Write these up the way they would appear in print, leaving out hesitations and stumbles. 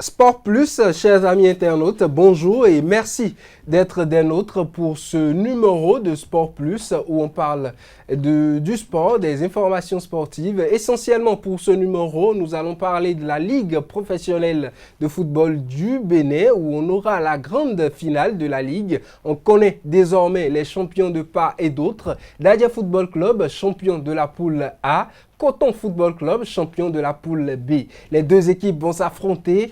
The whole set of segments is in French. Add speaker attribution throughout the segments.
Speaker 1: Sport Plus, chers amis internautes, bonjour et merci d'être des nôtres pour ce numéro de Sport Plus où on parle du sport, des informations sportives. Essentiellement pour ce numéro, nous allons parler de la Ligue professionnelle de football du Bénin où on aura la grande finale de la Ligue. On connaît désormais les champions de part et d'autre. Dadia Football Club, champion de la poule A. Coton Football Club, champion de la poule B. Les deux équipes vont s'affronter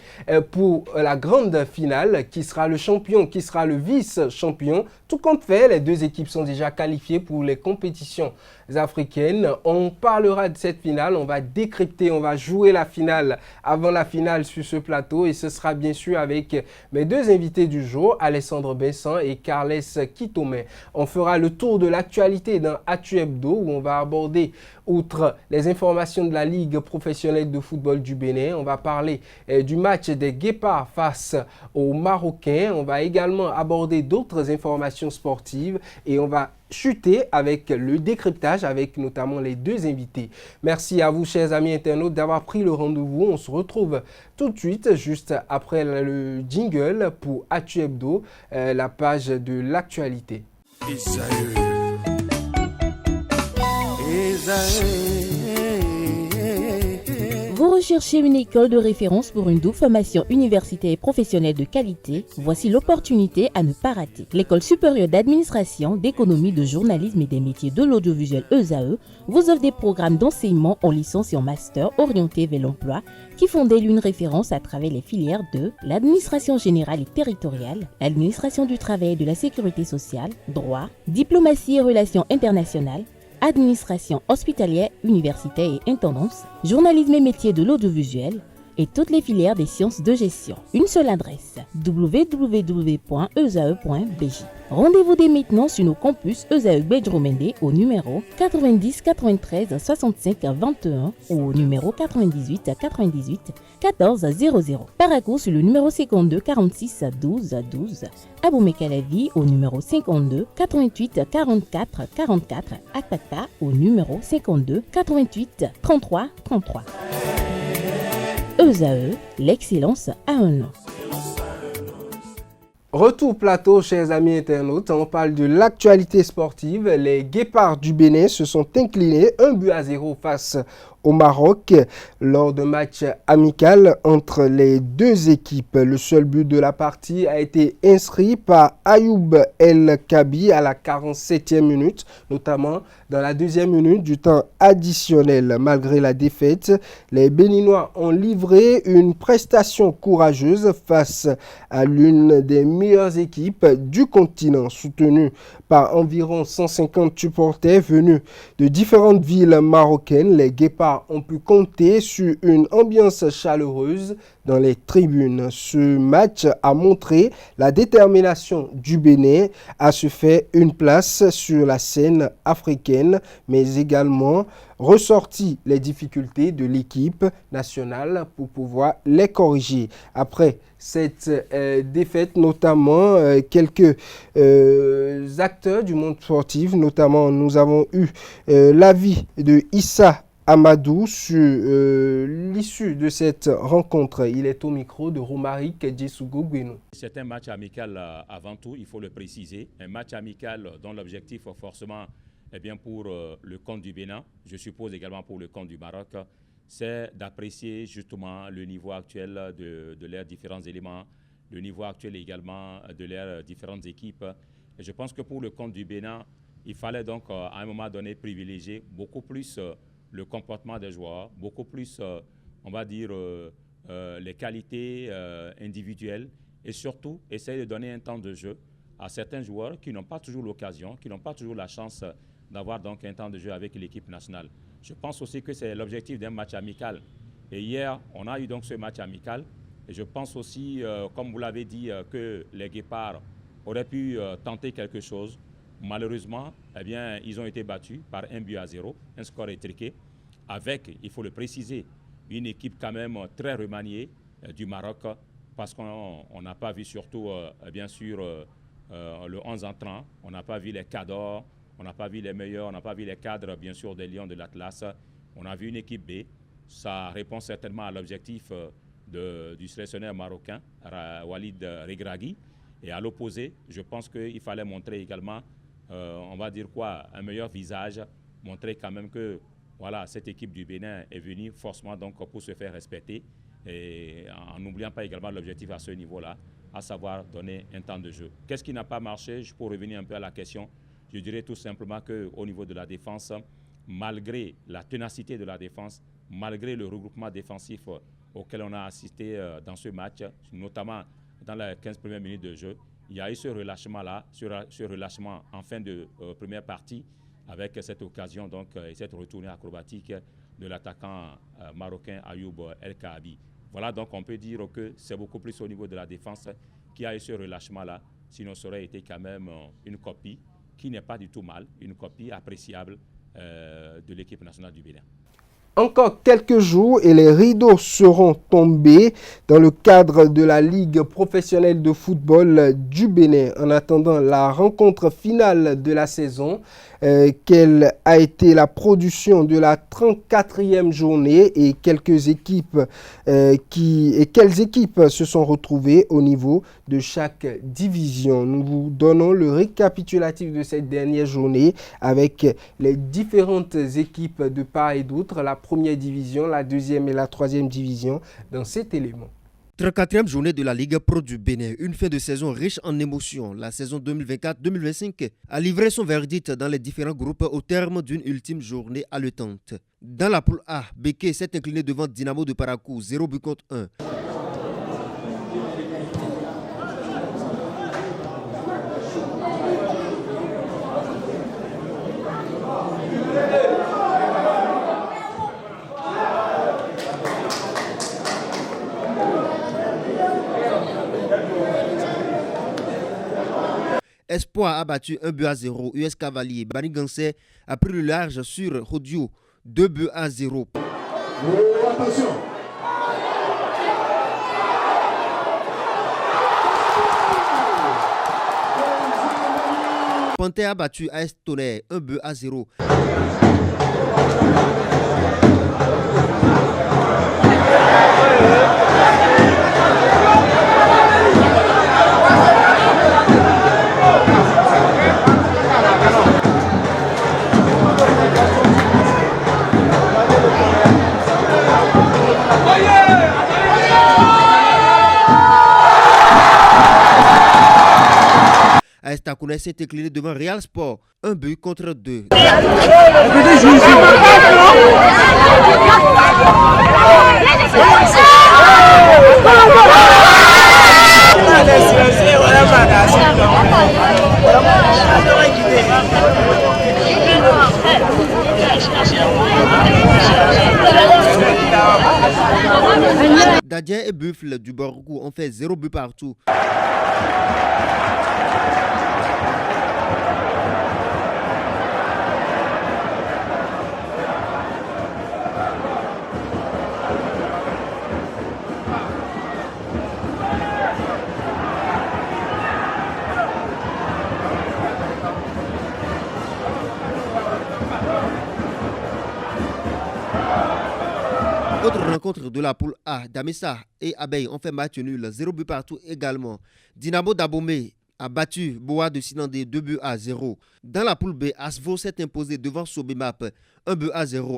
Speaker 1: pour la grande finale, qui sera le champion, qui sera le vice-champion. Tout compte fait, les deux équipes sont déjà qualifiées pour les compétitions africaines. On parlera de cette finale, on va décrypter, on va jouer la finale avant la finale sur ce plateau et ce sera bien sûr avec mes deux invités du jour, Alessandre Besson et Carles Kitome. On fera le tour de l'actualité dans Actu Hebdo où on va aborder, outre les informations de la Ligue professionnelle de football du Bénin, on va parler du match des Guépards face aux Marocains. On va également aborder d'autres informations sportives et on va chuter avec le décryptage avec notamment les deux invités. Merci à vous, chers amis internautes, d'avoir pris le rendez-vous. On se retrouve tout de suite, juste après le jingle pour Actu Hebdo, la page de l'actualité.
Speaker 2: Vous recherchez une école de référence pour une double formation universitaire et professionnelle de qualité? Voici l'opportunité à ne pas rater. L'École supérieure d'administration, d'économie, de journalisme et des métiers de l'audiovisuel ESAE vous offre des programmes d'enseignement en licence et en master orientés vers l'emploi qui font d'elle une référence à travers les filières de l'administration générale et territoriale, l'administration du travail et de la sécurité sociale, droit, diplomatie et relations internationales, administration hospitalière, universitaire et intendance, journalisme et métiers de l'audiovisuel et toutes les filières des sciences de gestion. Une seule adresse, www.esae.bj. Rendez-vous dès maintenant sur nos campus ESAE Bedromende au numéro 90 93 65 21 ou au numéro 98 98 14 00. Paracourt sur le numéro 52 46 12 12. Aboumé-Calavi au numéro 52 88 44 44. Akpaka au numéro 52 88 33 33. ESAE, l'excellence à un nom.
Speaker 1: Retour plateau, chers amis internautes, on parle de l'actualité sportive. Les Guépards du Bénin se sont inclinés 1-0 face au Maroc lors d'un match amical entre les deux équipes. Le seul but de la partie a été inscrit par Ayoub El Kabi à la 47e minute, notamment dans la deuxième minute du temps additionnel. Malgré la défaite, les Béninois ont livré une prestation courageuse face à l'une des meilleures équipes du continent, soutenue par environ 150 supporters venus de différentes villes marocaines. Les Guépards ont pu compter sur une ambiance chaleureuse dans les tribunes. Ce match a montré la détermination du Bénin à se faire une place sur la scène africaine, mais également ressorti les difficultés de l'équipe nationale pour pouvoir les corriger. Après cette défaite, notamment quelques acteurs du monde sportif, notamment nous avons eu l'avis de Issa Amadou sur l'issue de cette rencontre. Il est au micro de Romaric Djessougo Gweno.
Speaker 3: C'est un match amical avant tout, il faut le préciser. Un match amical dont l'objectif forcément est bien pour le compte du Bénin, je suppose également pour le compte du Maroc, c'est d'apprécier justement le niveau actuel de leurs différents éléments, le niveau actuel également de leurs différentes équipes. Et je pense que pour le compte du Bénin, il fallait donc à un moment donné privilégier beaucoup plus le comportement des joueurs, beaucoup plus, on va dire, les qualités individuelles et surtout essayer de donner un temps de jeu à certains joueurs qui n'ont pas toujours l'occasion, qui n'ont pas toujours la chance d'avoir donc un temps de jeu avec l'équipe nationale. Je pense aussi que c'est l'objectif d'un match amical. Et hier, on a eu donc ce match amical. Et je pense aussi, comme vous l'avez dit, que les Guépards auraient pu tenter quelque chose. Malheureusement, eh bien, ils ont été battus par 1-0, un score étriqué, avec, il faut le préciser, une équipe quand même très remaniée du Maroc, parce qu'on n'a pas vu surtout, bien sûr, le 11 entrant, on n'a pas vu les cadors, on n'a pas vu les meilleurs, on n'a pas vu les cadres, bien sûr, des Lions de l'Atlas. On a vu une équipe B. Ça répond certainement à l'objectif du sélectionneur marocain, Walid Regragui. Et à l'opposé, je pense qu'il fallait montrer également, on va dire quoi, un meilleur visage, montrer quand même que voilà, cette équipe du Bénin est venue forcément donc pour se faire respecter, et en n'oubliant pas également l'objectif à ce niveau-là, à savoir donner un temps de jeu. Qu'est-ce qui n'a pas marché? Pour revenir un peu à la question, je dirais tout simplement qu'au niveau de la défense, malgré la ténacité de la défense, malgré le regroupement défensif auquel on a assisté dans ce match, notamment dans les 15 premières minutes de jeu, il y a eu ce relâchement-là, ce relâchement en fin de première partie, avec cette occasion donc, et cette retournée acrobatique de l'attaquant marocain Ayoub El Kaabi. Voilà, donc on peut dire que c'est beaucoup plus au niveau de la défense qui a eu ce relâchement-là, sinon ça aurait été quand même une copie qui n'est pas du tout mal, une copie appréciable de l'équipe nationale du Bénin.
Speaker 1: Encore quelques jours et les rideaux seront tombés dans le cadre de la Ligue professionnelle de football du Bénin. En attendant la rencontre finale de la saison, quelle a été la production de la 34e journée et quelles équipes se sont retrouvées au niveau de chaque division. Nous vous donnons le récapitulatif de cette dernière journée avec les différentes équipes de part et d'autre, la première division, la deuxième et la troisième division dans cet élément.
Speaker 4: 34e journée de la Ligue Pro du Bénin, une fin de saison riche en émotions. La saison 2024-2025 a livré son verdict dans les différents groupes au terme d'une ultime journée haletante. Dans la poule A, Béké s'est incliné devant Dynamo de Parakou, 0 but contre 1. Espoir a battu 1 but à 0. US Cavalier Banigansé a pris le large sur Rodio, 2 buts à 0.
Speaker 5: Oh, attention.
Speaker 4: Panthère a battu AS Tonnerre, 1 but à 0. AS Takounais s'est incliné devant Real Sport, 1 but contre 2. Dadien et Buffle du Borgou ont fait 0 but partout. Autre rencontre de la poule A, Damessa et Abeille ont fait match nul, 0 but partout également. Dynamo d'Abomey a battu Boa de Sinandé, 2 buts à 0. Dans la poule B, Asvo s'est imposé devant Sobemap, 1 but à 0.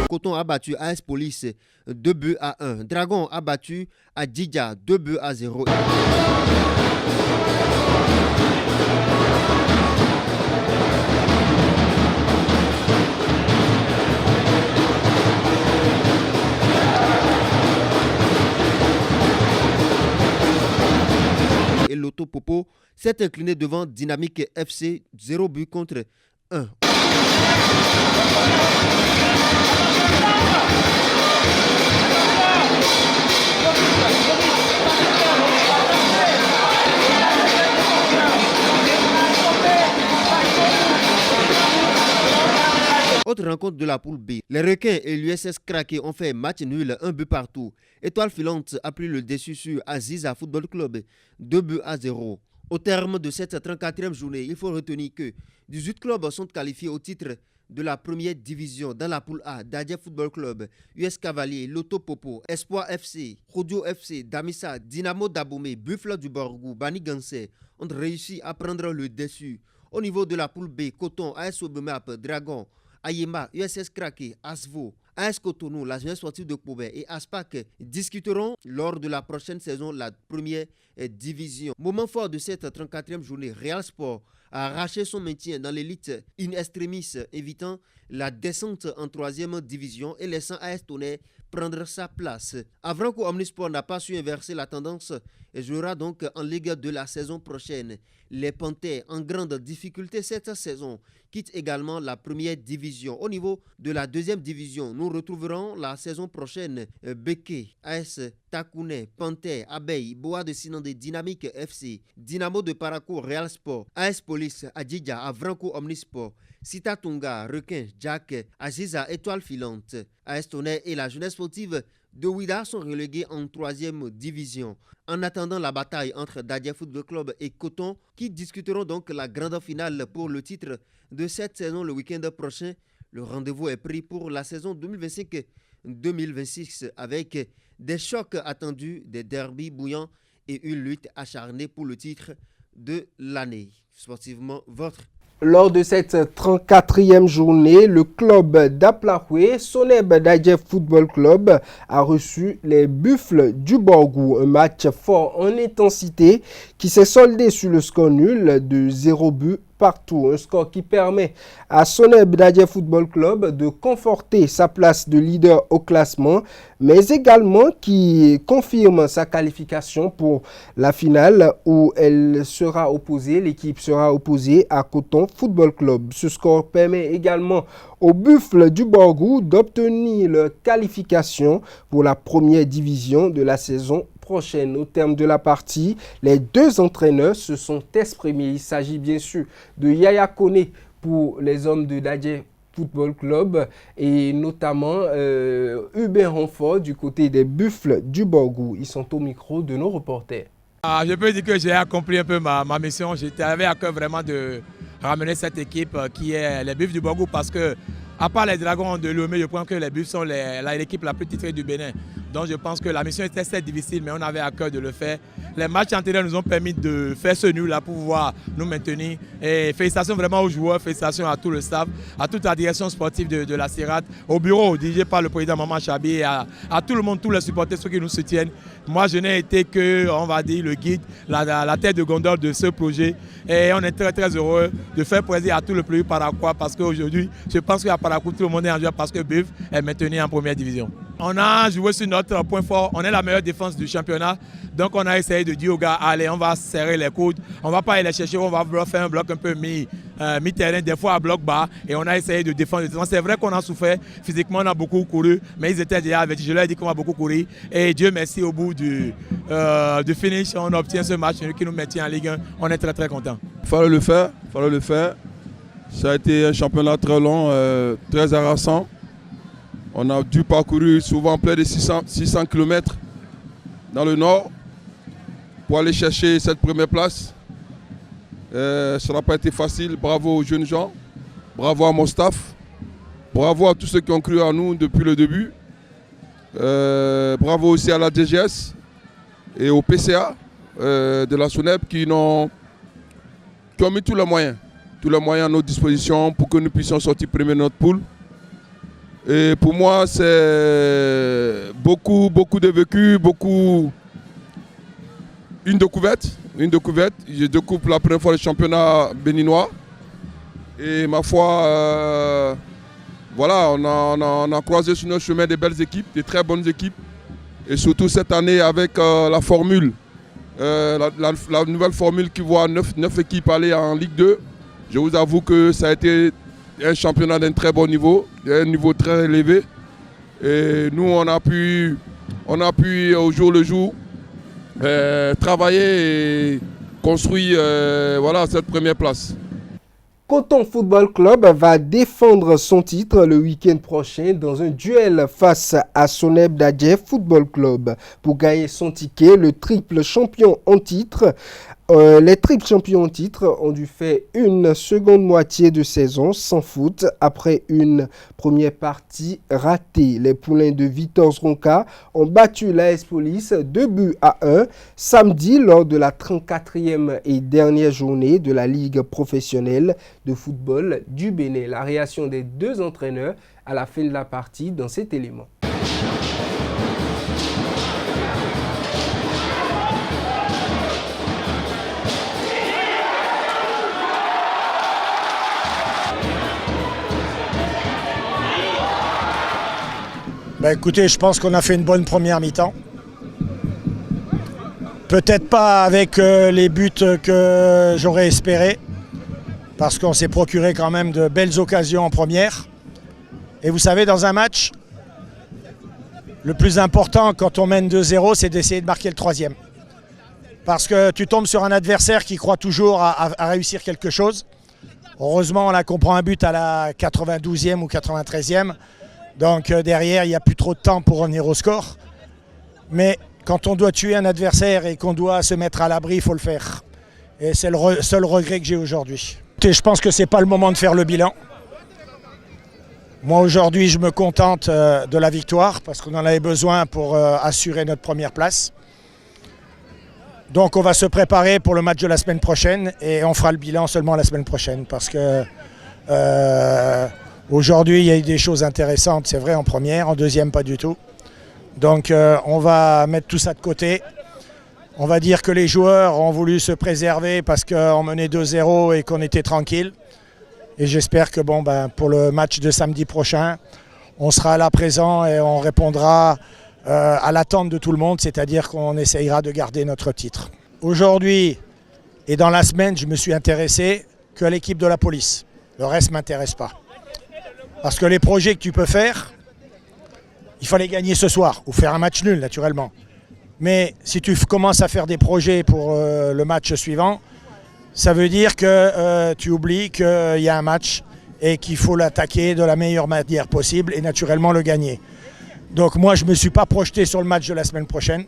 Speaker 4: Coton a battu AS Police 2 buts à 1. Dragon a battu Adidja 2 buts à 0. Et Loto Popo s'est incliné devant Dynamique FC 0 but contre 1. Autre rencontre de la poule B. Les Requins et l'USS Kraké ont fait match nul, 1 but partout. Étoile Filante a pris le dessus sur Aziza Football Club, 2-0. Au terme de cette 34e journée, il faut retenir que 18 clubs sont qualifiés au titre de la première division dans la poule A. Dadje Football Club, US Cavalier, Loto Popo, Espoir FC, Rodio FC, Damissa, Dynamo Daboumé, Buffle du Borgou, Bani Gansé ont réussi à prendre le dessus. Au niveau de la poule B, Coton, AS Obemap, Dragon, Ayema, USS Kraké, Asvo, AS Cotonou, la jeunesse sportive de Kobe et Aspac discuteront lors de la prochaine saison la première division. Moment fort de cette 34e journée, Real Sport a arraché son maintien dans l'élite in extremis, évitant la descente en 3e division et laissant AS Tonnerre prendre sa place. Avranco Omnisport n'a pas su inverser la tendance et jouera donc en Ligue de la saison prochaine. Les Panthères, en grande difficulté cette saison, quittent également la première division. Au niveau de la 2e division, nous retrouverons la saison prochaine Beke, AS Takouné, Panthère, Abeille, Bois de Sinandé, Dynamique FC, Dynamo de Parakou, Real Sport, AS Police, Adjidja, Avranco Omnisport, Sita Tunga, Requin, Jack, Aziza, Étoile Filante, AS Tonnerre et la jeunesse sportive de Ouida sont relégués en 3e division. En attendant la bataille entre Dadje Football Club et Coton, qui discuteront donc la grande finale pour le titre de cette saison le week-end prochain, le rendez-vous est pris pour la saison 2025-2026 avec des chocs attendus, des derbies bouillants et une lutte acharnée pour le titre de l'année. Sportivement, votre.
Speaker 1: Lors de cette 34e journée, le club d'Aplahoué, Soneb Dadje Football Club, a reçu les Buffles du Borgou. Un match fort en intensité qui s'est soldé sur le score nul de 0 but partout. Un score qui permet à Soneb Dadje Football Club de conforter sa place de leader au classement, mais également qui confirme sa qualification pour la finale où l'équipe sera opposée à Coton Football Club. Ce score permet également aux Buffles du Borgou d'obtenir leur qualification pour la première division de la saison prochaine. Au terme de la partie, les deux entraîneurs se sont exprimés. Il s'agit bien sûr de Yaya Kone pour les hommes de Dadje Football Club et notamment Hubert Renfort du côté des Buffles du Borgou. Ils sont au micro de nos reporters.
Speaker 6: Je peux dire que j'ai accompli un peu ma mission. J'avais à cœur vraiment de ramener cette équipe qui est les Buffles du Borgou parce que, à part les Dragons de Lomé, je pense que les Buffles sont l'équipe la plus titrée du Bénin. Donc je pense que la mission était assez difficile, mais on avait à cœur de le faire. Les matchs antérieurs nous ont permis de faire ce nul là pour pouvoir nous maintenir. Et félicitations vraiment aux joueurs, félicitations à tout le staff, à toute la direction sportive de la CIRAD, au bureau dirigé par le président Maman Chabi, et à tout le monde, tous les supporters, ceux qui nous soutiennent. Moi je n'ai été que, on va dire, le guide, la tête de gondole de ce projet. Et on est très très heureux de faire plaisir à tout le pays paraquois parce qu'aujourd'hui, je pense qu'à Parakou, tout le monde est en joie parce que Buff est maintenu en première division. On a joué sur notre point fort, on est la meilleure défense du championnat. Donc on a essayé de dire aux gars, allez, on va serrer les coudes, on ne va pas aller les chercher, on va faire un bloc un peu mi-terrain, des fois à bloc bas, et on a essayé de défendre. C'est vrai qu'on a souffert, physiquement on a beaucoup couru, mais ils étaient déjà avec, je leur ai dit qu'on va beaucoup courir. Et Dieu merci, au bout du finish, on obtient ce match qui nous maintient en Ligue 1, on est très très contents.
Speaker 7: Il fallait le faire. Ça a été un championnat très long, très harassant. On a dû parcourir souvent près de 600 km dans le nord pour aller chercher cette première place. Ça n'a pas été facile. Bravo aux jeunes gens, bravo à mon staff, bravo à tous ceux qui ont cru en nous depuis le début. Bravo aussi à la DGS et au PCA de la SONEB qui ont mis tous les moyens à notre disposition pour que nous puissions sortir premier de notre poule. Et pour moi, c'est beaucoup de vécu, une découverte. Je découvre la première fois le championnat béninois. Et ma foi, voilà, on a croisé sur notre chemin des belles équipes, des très bonnes équipes. Et surtout cette année avec la formule, la nouvelle formule qui voit 9 équipes aller en Ligue 2. Je vous avoue que ça a été un championnat d'un très bon niveau, un niveau très élevé. Et nous, on a pu au jour le jour travailler et construire voilà, cette première place.
Speaker 1: Coton Football Club va défendre son titre le week-end prochain dans un duel face à Soneb Dadje Football Club. Pour gagner son ticket, le triple champion en titre, les triples champions en titre ont dû faire une seconde moitié de saison sans faute après une première partie ratée. Les poulains de Victor Ronca ont battu l'AS Police 2-1 samedi lors de la 34e et dernière journée de la Ligue professionnelle de football du Bénin. La réaction des deux entraîneurs à la fin de la partie dans cet élément.
Speaker 8: Écoutez, je pense qu'on a fait une bonne première mi-temps. Peut-être pas avec les buts que j'aurais espéré, parce qu'on s'est procuré quand même de belles occasions en première. Et vous savez, dans un match, le plus important quand on mène 2-0, c'est d'essayer de marquer le troisième. Parce que tu tombes sur un adversaire qui croit toujours à réussir quelque chose. Heureusement, on comprend un but à la 92e ou 93e. Donc derrière, il n'y a plus trop de temps pour revenir au score. Mais quand on doit tuer un adversaire et qu'on doit se mettre à l'abri, il faut le faire. Et c'est le seul regret que j'ai aujourd'hui. Et je pense que ce n'est pas le moment de faire le bilan. Moi aujourd'hui, je me contente de la victoire parce qu'on en avait besoin pour assurer notre première place. Donc on va se préparer pour le match de la semaine prochaine et on fera le bilan seulement la semaine prochaine parce que aujourd'hui, il y a eu des choses intéressantes, c'est vrai, en première, en deuxième, pas du tout. Donc on va mettre tout ça de côté. On va dire que les joueurs ont voulu se préserver parce qu'on menait 2-0 et qu'on était tranquille. Et j'espère que pour le match de samedi prochain, on sera là présent et on répondra à l'attente de tout le monde, c'est-à-dire qu'on essayera de garder notre titre. Aujourd'hui et dans la semaine, je me suis intéressé qu'à l'équipe de la police. Le reste ne m'intéresse pas. Parce que les projets que tu peux faire, il fallait gagner ce soir, ou faire un match nul naturellement. Mais si tu commences à faire des projets pour le match suivant, ça veut dire que tu oublies qu'il y a un match et qu'il faut l'attaquer de la meilleure manière possible et naturellement le gagner. Donc moi, je ne me suis pas projeté sur le match de la semaine prochaine.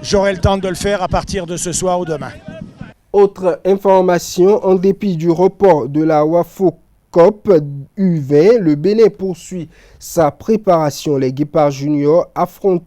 Speaker 8: J'aurai le temps de le faire à partir de ce soir ou demain.
Speaker 1: Autre information, en dépit du report de la WAFO COP U20, le Bénin poursuit sa préparation. Les Guépards juniors ont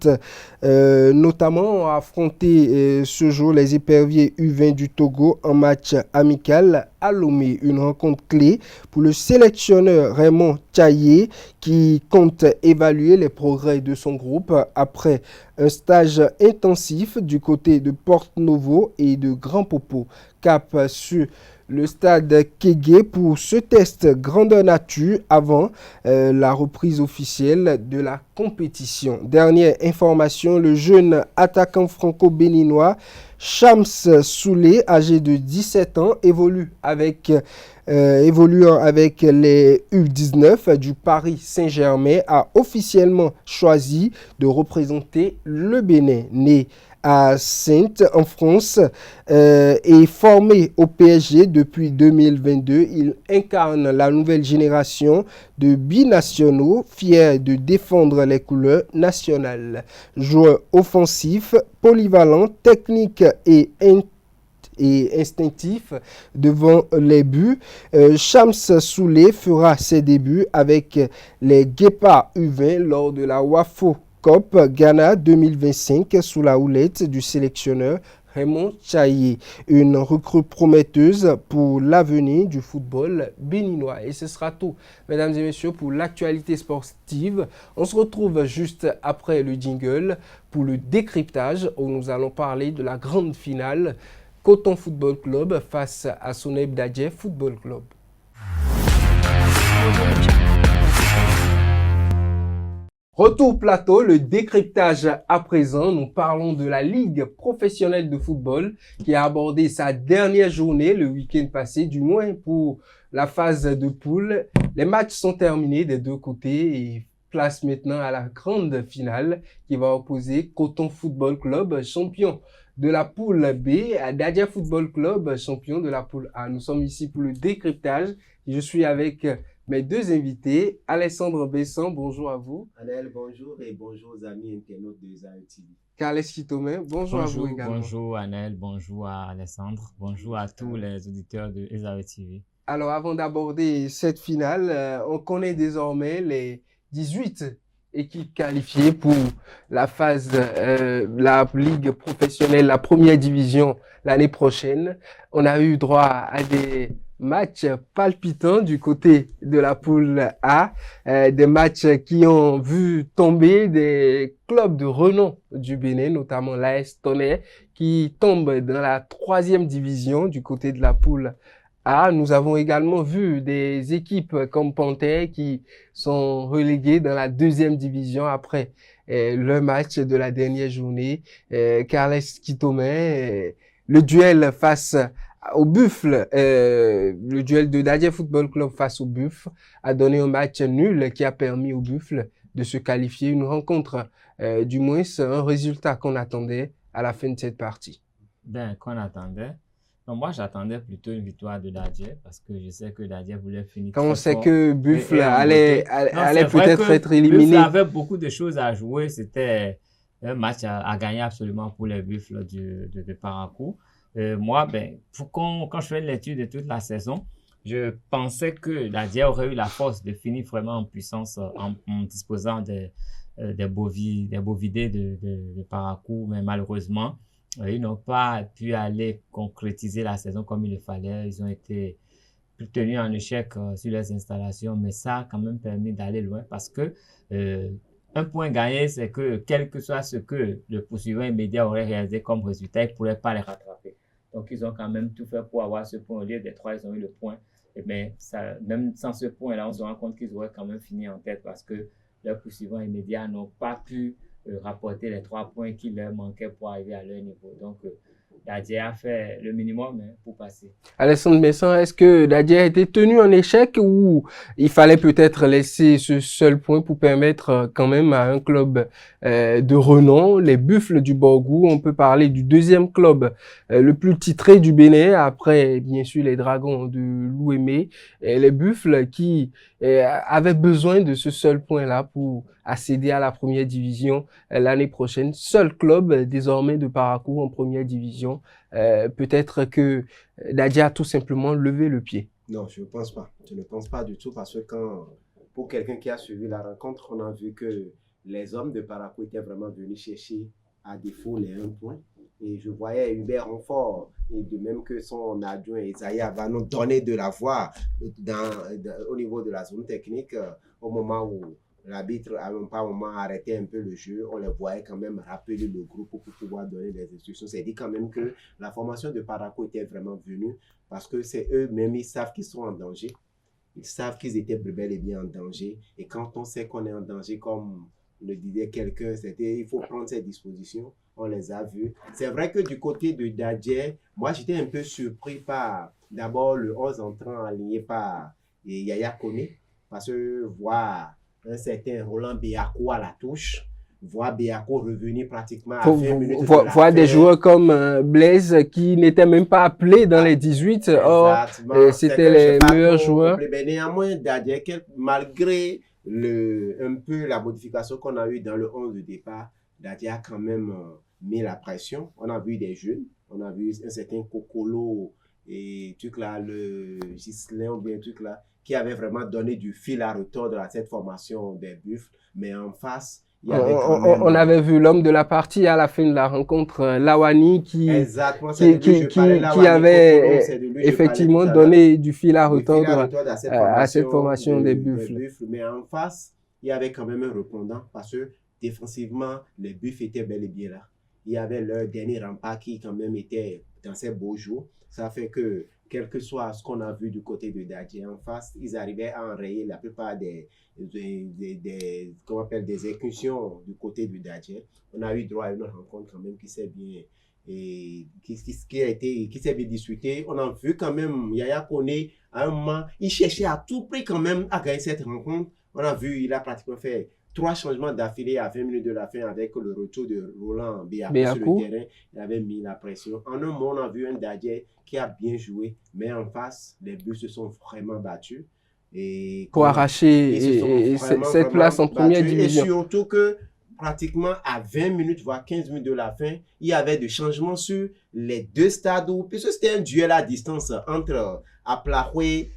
Speaker 1: affronté ce jour les éperviers U20 du Togo en match amical à Lomé. Une rencontre clé pour le sélectionneur Raymond Tchaillé qui compte évaluer les progrès de son groupe après un stage intensif du côté de Porte-Novo et de Grand Popo. Cap sur le stade Kégué pour ce test grandeur nature avant la reprise officielle de la compétition. Dernière information, le jeune attaquant franco-béninois Shams Soulé, âgé de 17 ans, évoluant avec les U19 du Paris Saint-Germain, a officiellement choisi de représenter le Bénin. Né à Saintes en France et formé au PSG depuis 2022, il incarne la nouvelle génération de binationaux fiers de défendre les couleurs nationales. Joueur offensif, polyvalent, technique et instinctif devant les buts, Shams Soulé fera ses débuts avec les Guépards U20 lors de la WAFO COP Ghana 2025 sous la houlette du sélectionneur Raymond Tchaillé, une recrue prometteuse pour l'avenir du football béninois. Et ce sera tout, mesdames et messieurs, pour l'actualité sportive. On se retrouve juste après le jingle pour le décryptage où nous allons parler de la grande finale Coton Football Club face à Soneb Dadje Football Club. Retour plateau, le décryptage à présent. Nous parlons de la Ligue professionnelle de football qui a abordé sa dernière journée le week-end passé, du moins pour la phase de poule. Les matchs sont terminés des deux côtés et place maintenant à la grande finale qui va opposer Coton Football Club, champion de la poule B, Dadja Football Club, champion de la poule A. Nous sommes ici pour le décryptage. Je suis avec mes deux invités. Alessandre Besson, bonjour à vous.
Speaker 9: Anel, bonjour et bonjour aux amis internautes de Zayo TV.
Speaker 1: Carles Kitome, bonjour à vous également.
Speaker 10: Bonjour Anel, bonjour à Alessandre, bonjour à tous les auditeurs de Zayo TV.
Speaker 1: Alors avant d'aborder cette finale, on connaît désormais les 18 équipes qualifiées pour la phase, la ligue professionnelle, la première division l'année prochaine. On a eu droit à des matchs palpitants du côté de la poule A, des matchs qui ont vu tomber des clubs de renom du Bénin, notamment l'AS Tonnerre, qui tombe dans la 3e division du côté de la poule A. Nous avons également vu des équipes comme Panthère qui sont reléguées dans la 2e division après le match de la dernière journée. Carles Kitome, le duel face au Buffle, le duel de Dadja Football Club face au Buffle a donné un match nul qui a permis au Buffle de se qualifier. Une rencontre, du moins un résultat qu'on attendait à la fin de cette partie.
Speaker 10: Ben, qu'on attendait. Donc, moi, j'attendais plutôt une victoire de Dadja parce que je sais que Dadja voulait finir.
Speaker 1: Quand on sait que Buffle allait peut-être être éliminé.
Speaker 10: Buffle avait beaucoup de choses à jouer. C'était un match à gagner absolument pour les Buffles de Parakou. Moi, quand je fais l'étude de toute la saison, je pensais que Dadja aurait eu la force de finir vraiment en puissance en disposant des bovidés de Parakou, mais malheureusement, ils n'ont pas pu aller concrétiser la saison comme il le fallait. Ils ont été tenus en échec sur les installations, mais ça a quand même permis d'aller loin parce que un point gagné, c'est que quel que soit ce que le poursuivant immédiat aurait réalisé comme résultat, ils ne pourraient pas les rattraper. Donc, ils ont quand même tout fait pour avoir ce point. Au lieu des 3, ils ont eu le point. Et bien, même sans ce point-là, on se rend compte qu'ils auraient quand même fini en tête parce que leurs poursuivants immédiats n'ont pas pu rapporter les 3 points qui leur manquaient pour arriver à leur niveau. Donc, Dadja a fait le minimum pour passer.
Speaker 1: Alessandre Besson, est-ce que Dadja a été tenu en échec ou il fallait peut-être laisser ce seul point pour permettre quand même à un club de renom, les Buffles du Borgou, on peut parler du 2e club le plus titré du Bénin, après bien sûr les Dragons de Louémé, et les Buffles qui avaient besoin de ce seul point-là pour accéder à la première division l'année prochaine. Seul club désormais de Parakou en première division. Peut-être que Dadja a tout simplement levé le pied.
Speaker 9: Non, je ne pense pas. Je ne pense pas du tout parce que pour quelqu'un qui a suivi la rencontre, on a vu que les hommes de Parakou étaient vraiment venus chercher à défaut les 1 point. Et je voyais Hubert Renfort, et de même que son adjoint Isaïa va nous donner de la voix au niveau de la zone technique au moment où l'arbitre a même pas arrêté un peu le jeu. On les voyait quand même rappeler le groupe pour pouvoir donner des instructions. C'est dit quand même que la formation de Parakou était vraiment venue parce que c'est eux-mêmes, ils savent qu'ils sont en danger. Ils savent qu'ils étaient bel et bien en danger. Et quand on sait qu'on est en danger, comme le disait quelqu'un, il faut prendre ses dispositions. On les a vus. C'est vrai que du côté de Dadja, moi j'étais un peu surpris par d'abord le 11 entrant aligné par Yaya Kone, parce que voir un certain Roland Béako à la touche, voir Béako revenir pratiquement à 20 minutes.
Speaker 1: Voir des joueurs comme Blaise qui n'étaient même pas appelés dans les 18. Or, c'était les meilleurs joueurs.
Speaker 9: Mais néanmoins, Dadja, malgré un peu la modification qu'on a eue dans le 11 de départ, Dadja a quand même mis la pression. On a vu des jeunes, on a vu un certain Kokolo et truc là, le Gislain ou bien truc là, qui avait vraiment donné du fil à retordre à cette formation des Buffles. Mais en face, il y avait quand même...
Speaker 1: On avait vu l'homme de la partie à la fin de la rencontre, Lawani, qui avait effectivement donné du fil à retordre à cette formation des Buffles.
Speaker 9: Mais en face, il y avait quand même un répondant parce que défensivement, les Buffles étaient bel et bien là. Il y avait leur dernier rempart qui quand même était dans ces beaux jours. Ça fait que, quel que soit ce qu'on a vu du côté de Dadja en face, ils arrivaient à enrayer la plupart des incursions du côté de Dadja. On a eu droit à une rencontre quand même qui s'est bien discutée. On a vu quand même Yaya Kone, à un moment, il cherchait à tout prix quand même à gagner cette rencontre. On a vu, il a pratiquement fait 3 changements d'affilée à 20 minutes de la fin avec le retour de Roland Béakou sur le terrain. Il avait mis la pression. En un moment, on a vu un Dadje qui a bien joué, mais en face, les buts se sont vraiment battus. Et
Speaker 1: pour arracher cette place en première division.
Speaker 9: Et surtout que pratiquement à 20 minutes, voire 15 minutes de la fin, il y avait des changements sur les 2 stades, puisque c'était un duel à distance entre Aplahoué,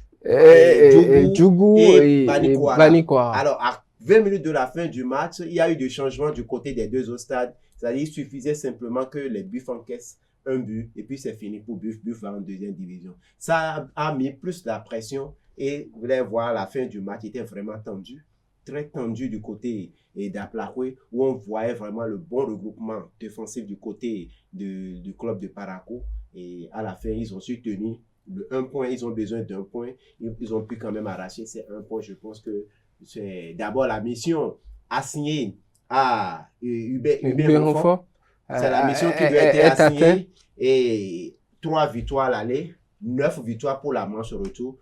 Speaker 1: Djougou et Bani Kwara.
Speaker 9: Alors, à 20 minutes de la fin du match, il y a eu des changements du côté des 2 autres stades. C'est-à-dire qu'il suffisait simplement que les Buffs encaissent un but et puis c'est fini pour Buff va en 2e division. Ça a mis plus la pression et vous allez voir la fin du match était vraiment tendu, très tendu du côté d'Aplahoué où on voyait vraiment le bon regroupement défensif du côté du club de Parakou et à la fin ils ont su tenir le 1 point, ils ont besoin d'1 point, ils ont pu quand même arracher ces 1 point. Je pense que c'est d'abord la mission assignée à Hubert Renfort. C'est la mission qui doit être assignée et 3 victoires à l'aller, 9 victoires pour la manche retour.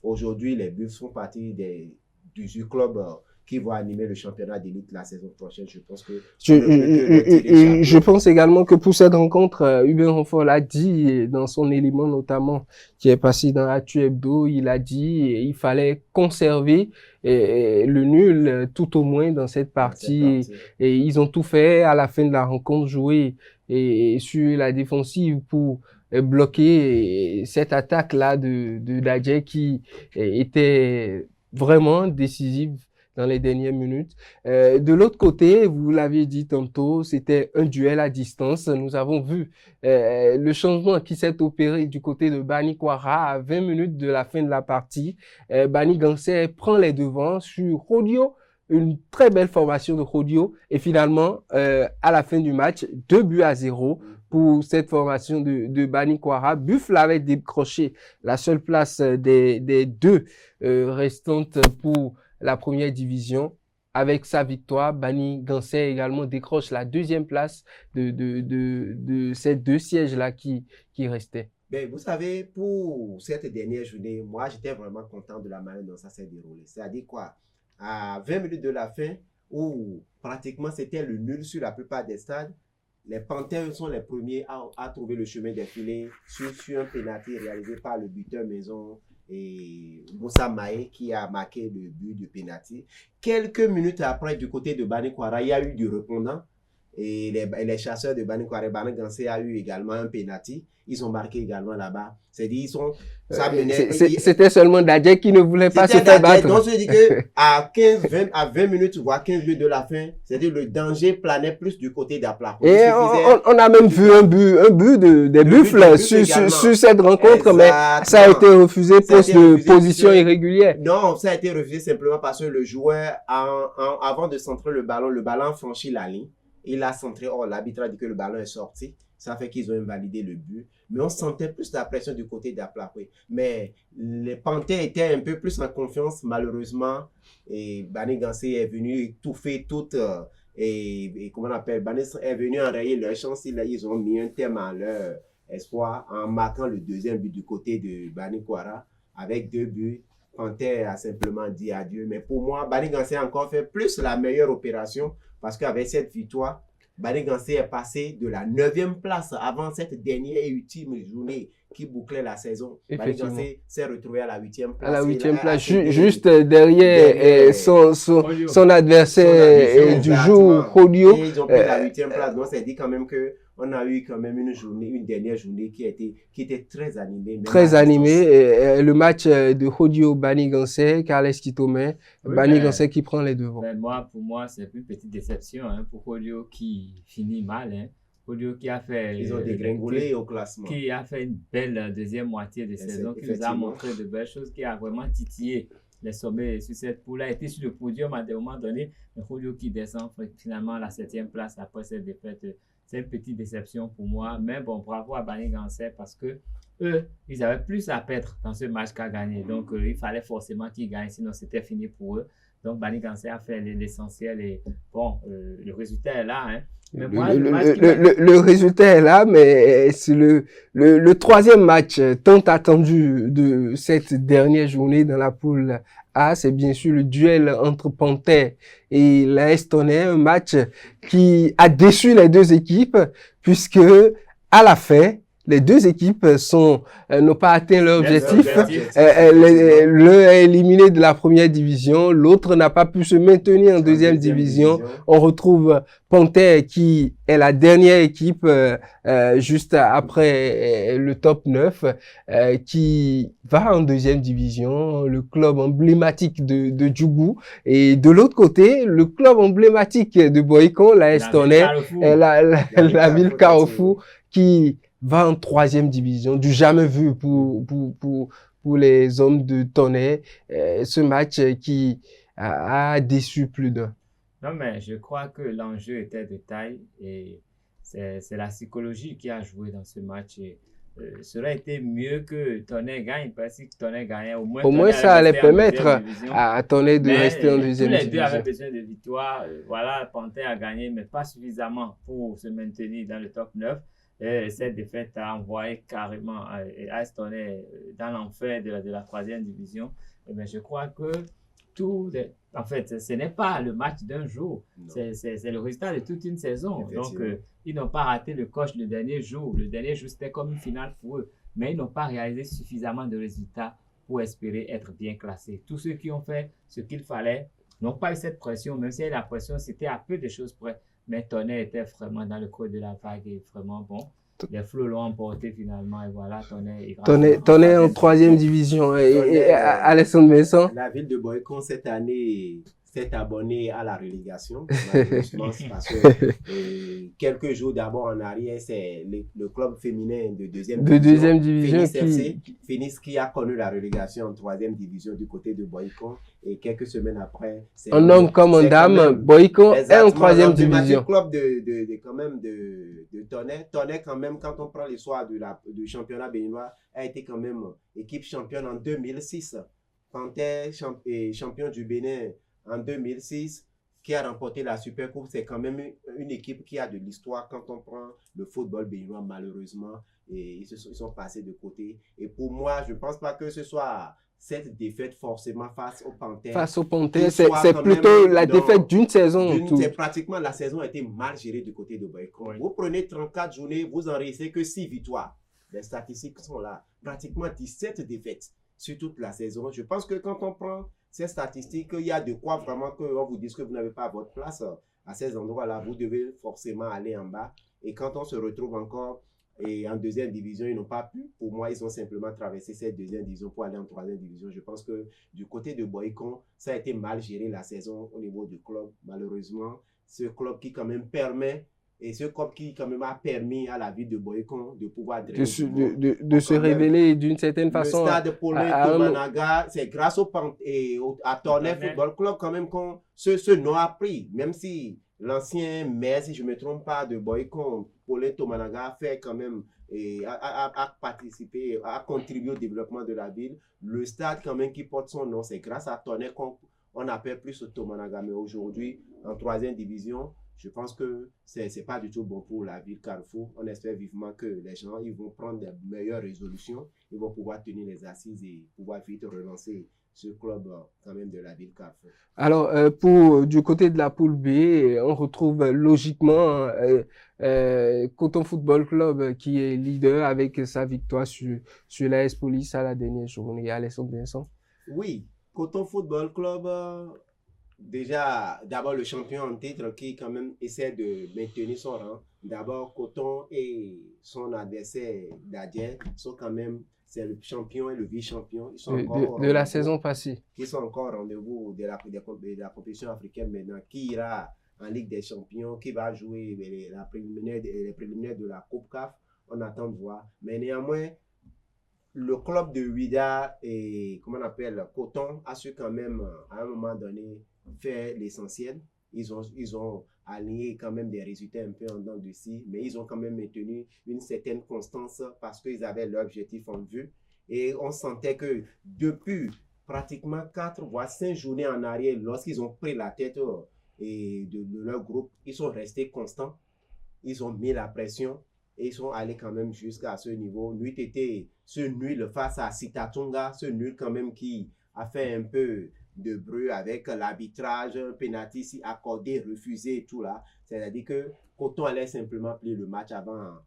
Speaker 9: Aujourd'hui, les Buffs font partie des 18 clubs qui vont animer le championnat d'élite la saison prochaine. Je pense que
Speaker 1: je pense également que pour cette rencontre, Hubert Renfort l'a dit dans son élément notamment qui est passé dans Actu Hebdo, il a dit il fallait conserver le nul tout au moins dans cette partie. Et ils ont tout fait à la fin de la rencontre, jouer sur la défensive pour bloquer cette attaque-là de Dadje qui était vraiment décisive dans les dernières minutes. De l'autre côté, vous l'avez dit tantôt, c'était un duel à distance. Nous avons vu le changement qui s'est opéré du côté de Bani Kwara à 20 minutes de la fin de la partie. Bani Gansé prend les devants sur Rodio, une très belle formation de Rodio. Et finalement, à la fin du match, 2-0 pour cette formation de Bani Kwara. Buff l'avait décroché la seule place des 2 restantes pour la première division. Avec sa victoire, Bani Gansé également décroche la 2e place de ces 2 sièges-là qui restaient.
Speaker 9: Ben, vous savez, pour cette dernière journée, moi, j'étais vraiment content de la manière dont ça s'est déroulé. C'est-à-dire quoi? À 20 minutes de la fin, où pratiquement c'était le nul sur la plupart des stades, les Panthers sont les premiers à trouver le chemin des filets sur un pénalty réalisé par le buteur maison et Moussa Maé qui a marqué le but de pénalty. Quelques minutes après, du côté de Bani Kwara, il y a eu du répondant et les chasseurs de Bani Kwara, Bani Gansé a eu également un pénalty. Ils ont marqué également là-bas. C'est-à-dire, ils sont...
Speaker 1: C'était seulement Dadje qui ne voulait pas se faire battre.
Speaker 9: Donc, je dis que à 20 minutes, voire 15 minutes de la fin, c'est-à-dire le danger planait plus du côté d'Aplahoué.
Speaker 1: Et on a même vu un but des Buffles sur cette rencontre, mais ça a été refusé pour de position irrégulière.
Speaker 9: Non, ça a été refusé simplement parce que le joueur, avant de centrer le ballon franchit la ligne. Il a centré, l'arbitre a dit que le ballon est sorti. Ça fait qu'ils ont invalidé le but. Mais on sentait plus la pression du côté d'Aplahoué. Mais les Panthers étaient un peu plus en confiance, malheureusement. Et Bani Gansé est venu étouffer toute... comment on appelle? Bani est venu enrayer leur chance. Ils ont mis un terme à leur espoir en marquant le 2e but du côté de Bani Kwara. Avec 2 buts, Panthers a simplement dit adieu. Mais pour moi, Bani Gansé a encore fait plus la meilleure opération. Parce qu'avec cette victoire, Bani Gansé est passé de la 9e place avant cette dernière et ultime journée qui bouclait la saison. Bani Gansé s'est retrouvé à la 8e place.
Speaker 1: À la 8e place, juste derrière son adversaire du jour, Rodio.
Speaker 9: Ils ont pris la 8e place. Donc, c'est dit quand même qu'on a eu quand même une dernière journée qui était très animée.
Speaker 1: Très animée. Le match de Rodio Bani Gansé, Carles Kitome, Bani Gansé qui prend les devants.
Speaker 10: Pour moi, c'est une petite déception pour Rodio qui finit mal. Rodio qui a fait...
Speaker 9: Ils ont dégringolé au classement.
Speaker 10: Qui a fait une belle 2e moitié de saison, qui nous a montré de belles choses, qui a vraiment titillé les sommets sur cette poule. Il a été sur le podium à des moments donnés, mais Rodio qui descend finalement à la 7e place après cette défaite. C'est une petite déception pour moi. Mais bon, bravo à Bani Gansé parce que eux, ils avaient plus à perdre dans ce match qu'à gagner. Donc, il fallait forcément qu'ils gagnent, sinon c'était fini pour eux. Donc, Bani Kansé a fait l'essentiel et bon, le résultat est là. Hein. Mais
Speaker 1: le résultat est là, mais c'est le troisième match tant attendu de cette dernière journée dans la poule A. C'est bien sûr le duel entre Panthère et l'AS Tonnerre, un match qui a déçu les deux équipes puisque à la fin, les deux équipes n'ont pas atteint leur objectif. L'un est éliminé de la première division, l'autre n'a pas pu se maintenir en deuxième division. On retrouve Panthère qui est la dernière équipe juste après le top 9 qui va en deuxième division, le club emblématique de Djougou. Et de l'autre côté, le club emblématique de Boycon, l'AS Tonnerre, la ville Carrefour qui va en troisième division, du jamais vu pour les hommes de Tonnerre. Ce match qui a déçu plus d'un.
Speaker 10: Non, mais je crois que l'enjeu était de taille et c'est la psychologie qui a joué dans ce match. Et, ça aurait été mieux que Tonnerre gagne parce que Tonnerre gagnait au moins.
Speaker 1: Au moins, ça allait permettre à Tonnerre de rester en deuxième division.
Speaker 10: Tous les deux avaient besoin de victoire. Voilà, Panthère a gagné, mais pas suffisamment pour se maintenir dans le top 9. Cette défaite a envoyé carrément AS Tonnerre dans l'enfer de la troisième division. Mais je crois que en fait, ce n'est pas le match d'un jour, c'est le résultat de toute une saison. Donc, ils n'ont pas raté le coche le dernier jour. Le dernier jour, c'était comme une finale pour eux. Mais ils n'ont pas réalisé suffisamment de résultats pour espérer être bien classés. Tous ceux qui ont fait ce qu'il fallait n'ont pas eu cette pression. Même si la pression, c'était à peu de choses près. Mais Tonnerre était vraiment dans le creux de la vague et vraiment bon. Les Flots l'ont emporté finalement et voilà,
Speaker 1: Tonnerre en troisième division. Et Alessandre Vincent.
Speaker 9: La ville de Boycon cette année s'est abonnée à la relégation. Malheureusement, parce que quelques jours d'abord en arrière, c'est le club féminin de deuxième division Phoenix qui a connu la relégation en troisième division du côté de Boycon. Et quelques semaines après,
Speaker 1: un homme comme en dame, Boycon est en troisième division.
Speaker 9: Le club de Tonnerre. Tonnerre, quand même, quand on prend l'histoire du championnat béninois, a été quand même équipe championne en 2006. Panthère, champion du Bénin en 2006, qui a remporté la Super Coupe. C'est quand même une équipe qui a de l'histoire quand on prend le football béninois, malheureusement. Et ils sont passés de côté. Et pour moi, je ne pense pas que ce soit cette défaite forcément face aux Panthères.
Speaker 1: Face aux Panthères, c'est plutôt la défaite d'une saison.
Speaker 9: C'est pratiquement la saison a été mal gérée du côté de Boycon. Oui. Vous prenez 34 journées, vous enregistrez que 6 victoires. Les statistiques sont là. Pratiquement 17 défaites sur toute la saison. Je pense que quand on prend ces statistiques, il y a de quoi vraiment qu'on vous dise que vous n'avez pas votre place à ces endroits-là. Vous devez forcément aller en bas. Et quand on se retrouve encore en deuxième division, ils n'ont pas pu. Pour moi, ils ont simplement traversé cette deuxième division pour aller en troisième division. Je pense que du côté de Boycon, ça a été mal géré la saison au niveau du club. Malheureusement, ce club qui quand même permet, et ce club qui quand même a permis à la ville de Boycon de pouvoir
Speaker 1: de se révéler d'une certaine façon.
Speaker 9: Le stade Paulin Tomanaga, c'est grâce à Tonnerre Football Club quand même qu'on ce nom a pris, même si l'ancien maire, si je ne me trompe pas, de Boycon, Paulin Tomanaga, a fait quand même a participé, a contribué au développement de la ville. Le stade quand même qui porte son nom, c'est grâce à Tonnerre qu'on appelle plus Tomanaga. Mais aujourd'hui, en troisième division, je pense que ce n'est pas du tout bon pour la ville Carrefour. On espère vivement que les gens ils vont prendre des meilleures résolutions, ils vont pouvoir tenir les assises et pouvoir vite relancer ce club quand même de la ville Carrefour.
Speaker 1: Alors, du côté de la poule B, on retrouve logiquement Coton Football Club qui est leader avec sa victoire sur l'AS Police à la dernière journée. Alessandre Vincent.
Speaker 9: Oui, Coton Football Club, déjà, d'abord le champion en titre qui quand même essaie de maintenir son rang. D'abord, Coton et son adversaire Dadien sont quand même, c'est le champion et le vice-champion. Ils sont encore
Speaker 1: de la saison passée.
Speaker 9: Ils sont encore au rendez-vous de la compétition africaine maintenant, qui ira en Ligue des Champions, qui va jouer les préliminaires de la Coupe CAF. On attend de voir. Mais néanmoins, le club de Ouida et, comment on appelle, Coton a su quand même, à un moment donné, faire l'essentiel. Ils ont aligné quand même des résultats un peu en dents de scie, mais ils ont quand même maintenu une certaine constance parce qu'ils avaient leur objectif en vue. Et on sentait que depuis pratiquement 4 voire 5 journées en arrière, lorsqu'ils ont pris la tête de leur groupe, ils sont restés constants, ils ont mis la pression et ils sont allés quand même jusqu'à ce niveau. Nuit était ce nul face à Sitatunga, ce nul quand même qui a fait un peu de bruit avec l'arbitrage, un penalty accordé, refusé et tout là. C'est-à-dire que Coton allait simplement plier le match avant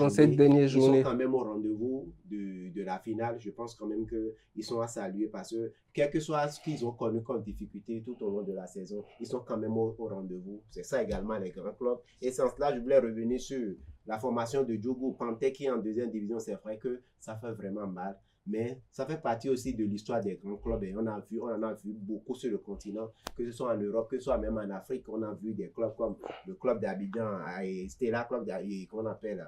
Speaker 9: cette dernière journée. Ils sont quand même au rendez-vous de la finale. Je pense quand même qu'ils sont à saluer parce que quel que soit ce qu'ils ont connu comme difficulté tout au long de la saison, ils sont quand même au rendez-vous. C'est ça également les grands clubs. Et sans cela, je voulais revenir sur la formation de Djougou Panthé qui est en deuxième division. C'est vrai que ça fait vraiment mal. Mais ça fait partie aussi de l'histoire des grands clubs et on en a vu beaucoup sur le continent, que ce soit en Europe, que ce soit même en Afrique. On a vu des clubs comme le club d'Abidjan et Stella Club qu'on appelle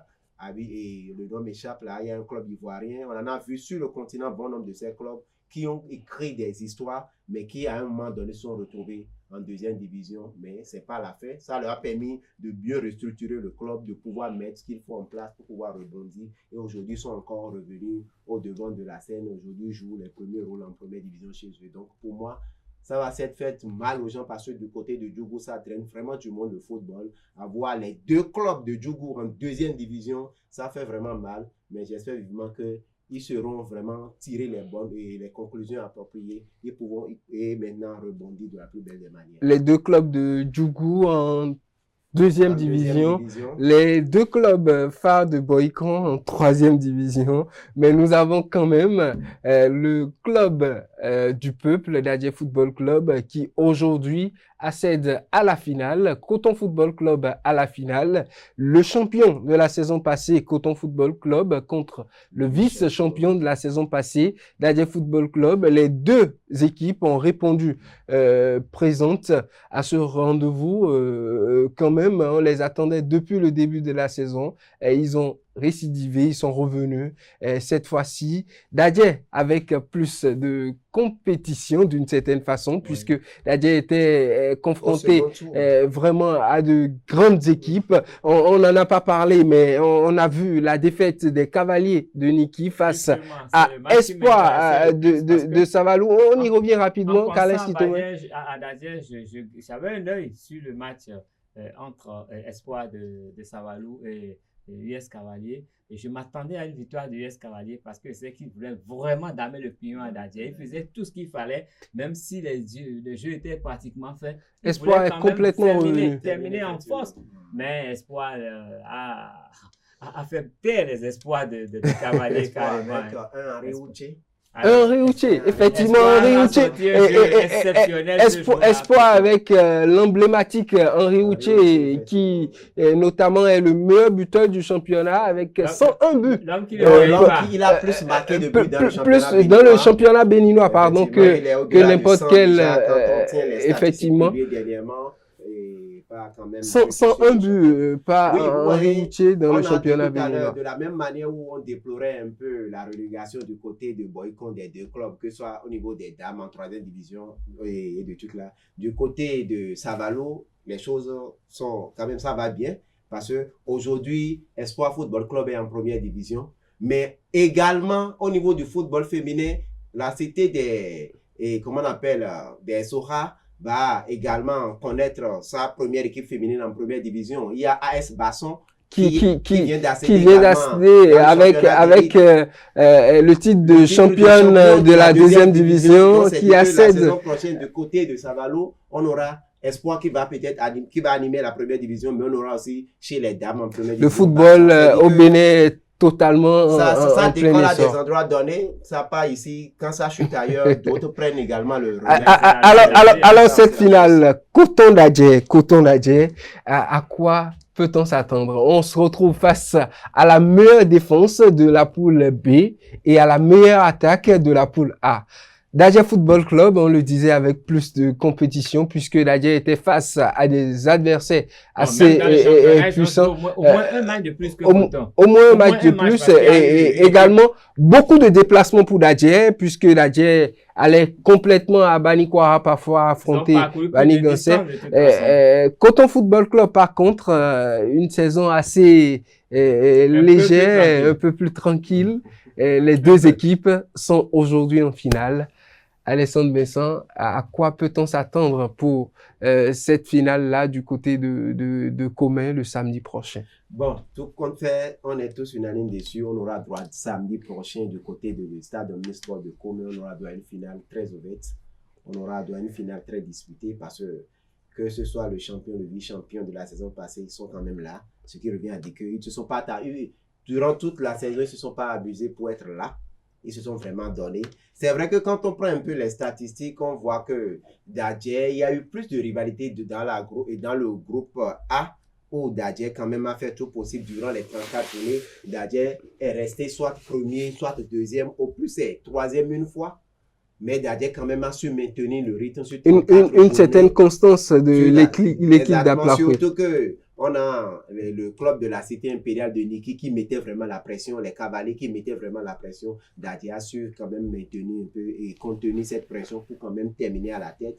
Speaker 9: et le nom m'échappe là, il y a un club ivoirien. On en a vu sur le continent bon nombre de ces clubs qui ont écrit des histoires, mais qui à un moment donné sont retrouvés en deuxième division, mais ce n'est pas la fin. Ça leur a permis de bien restructurer le club, de pouvoir mettre ce qu'il faut en place pour pouvoir rebondir. Et aujourd'hui, ils sont encore revenus au devant de la scène. Aujourd'hui, ils jouent les premiers rôles en première division chez eux. Donc, pour moi, ça va s'être fait mal aux gens parce que du côté de Djougou, ça traîne vraiment du monde de football. Avoir les deux clubs de Djougou en deuxième division, ça fait vraiment mal. Mais j'espère vivement qu'ils seront vraiment tirés les bonnes et les conclusions appropriées et maintenant rebondir de la plus belle des manières.
Speaker 1: Les deux clubs de Djougou en deuxième division, les deux clubs phares de Boycon en troisième division, mais nous avons quand même le club du peuple, d'Adjé Football Club, qui aujourd'hui accède à la finale, Coton Football Club à la finale, le champion de la saison passée, Coton Football Club, contre le vice-champion de la saison passée, d'Adjé Football Club. Les deux équipes ont répondu présentes à ce rendez-vous. Quand même, on les attendait depuis le début de la saison et ils ont récidivé, ils sont revenus cette fois-ci. Dadje avec plus de compétition d'une certaine façon, puisque Dadje était confronté vraiment à de grandes équipes. On n'en a pas parlé, mais on a vu la défaite des Cavaliers de Niki face à Espoir de Savalou. On y revient rapidement.
Speaker 10: À Dadje, j'avais un œil sur le match entre Espoir de Savalou et US Cavalier, et je m'attendais à une victoire de US Cavalier parce que c'est qu'ils voulaient vraiment damer le pignon à Dadje. Ils faisaient tout ce qu'il fallait, même si le jeu était pratiquement fait.
Speaker 1: Espoir est complètement
Speaker 10: terminé en force, mais Espoir a fait taire les espoirs de Cavalier carrément.
Speaker 1: Un Réouché, effectivement, un Réouché. Espoir avec l'emblématique Henri Ouché qui notamment est le meilleur buteur du championnat avec 101 buts.
Speaker 9: Il a plus marqué de buts
Speaker 1: dans le championnat béninois, pardon, que n'importe quel, effectivement. 101 buts, pas Henri Ouché dans le championnat béninois.
Speaker 9: De la même manière où on déplorait un peu la relégation du côté de Boycon des deux clubs, que ce soit au niveau des dames en troisième division et de trucs là. Du côté de Savalou, les choses sont quand même, ça va bien parce que aujourd'hui, Espoir Football Club est en première division, mais également au niveau du football féminin, la cité des Soha va également connaître sa première équipe féminine en première division. Il y a AS Basson qui vient d'accéder
Speaker 1: avec le titre de championne de la deuxième division qui accède.
Speaker 9: La saison prochaine, du côté de Savalou, on aura Espoir qui va animer la première division, mais on aura aussi chez les dames en première division.
Speaker 1: Le football au Bénin totalement
Speaker 9: ça décolle à des endroits donnés, ça part ici, quand ça chute ailleurs, d'autres prennent également le relais.
Speaker 1: Alors cette finale, Coton Dadje, à quoi peut-on s'attendre? On se retrouve face à la meilleure défense de la poule B et à la meilleure attaque de la poule A. Dadje Football Club, on le disait, avec plus de compétition, puisque Dadje était face à des adversaires assez puissants.
Speaker 10: Au moins un match de plus que Coton.
Speaker 1: Au moins un match de plus et également beaucoup de déplacements pour Dadje, puisque Dadje allait complètement à Banikwara parfois affronter Bani Gansé. Coton Football Club, par contre, une saison assez légère, un peu plus tranquille. Les deux équipes sont aujourd'hui en finale. Alessandre Vincent, à quoi peut-on s'attendre pour cette finale-là du côté de Commin le samedi prochain?
Speaker 9: Bon, tout compte fait, on est tous unanimes dessus. On aura droit samedi prochain du côté du stade omnisport de Commin. On aura droit à une finale très ouverte. On aura droit à une finale très disputée parce que ce soit le champion, le vice-champion de la saison passée, ils sont quand même là. Ce qui revient à dire qu'ils ne se sont pas durant toute la saison, ils ne se sont pas abusés pour être là. Ils se sont vraiment donnés. C'est vrai que quand on prend un peu les statistiques, on voit que Dadje, il y a eu plus de rivalité dans le groupe A, où Dadje quand même a fait tout possible durant les 34 journées. Dadje est resté soit premier, soit deuxième, au plus c'est troisième une fois. Mais Dadje quand même a su maintenir le rythme sur
Speaker 1: une certaine constance de l'équipe d'Aplafoué.
Speaker 9: Surtout que on a le club de la cité impériale de Niki qui mettait vraiment la pression, les cavaliers qui mettaient vraiment la pression. Dadje a su quand même maintenir un peu et contenir cette pression pour quand même terminer à la tête.